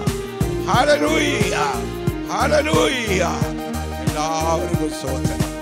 hallelujah, hallelujah. எல்லாருக்கும் சோதனை.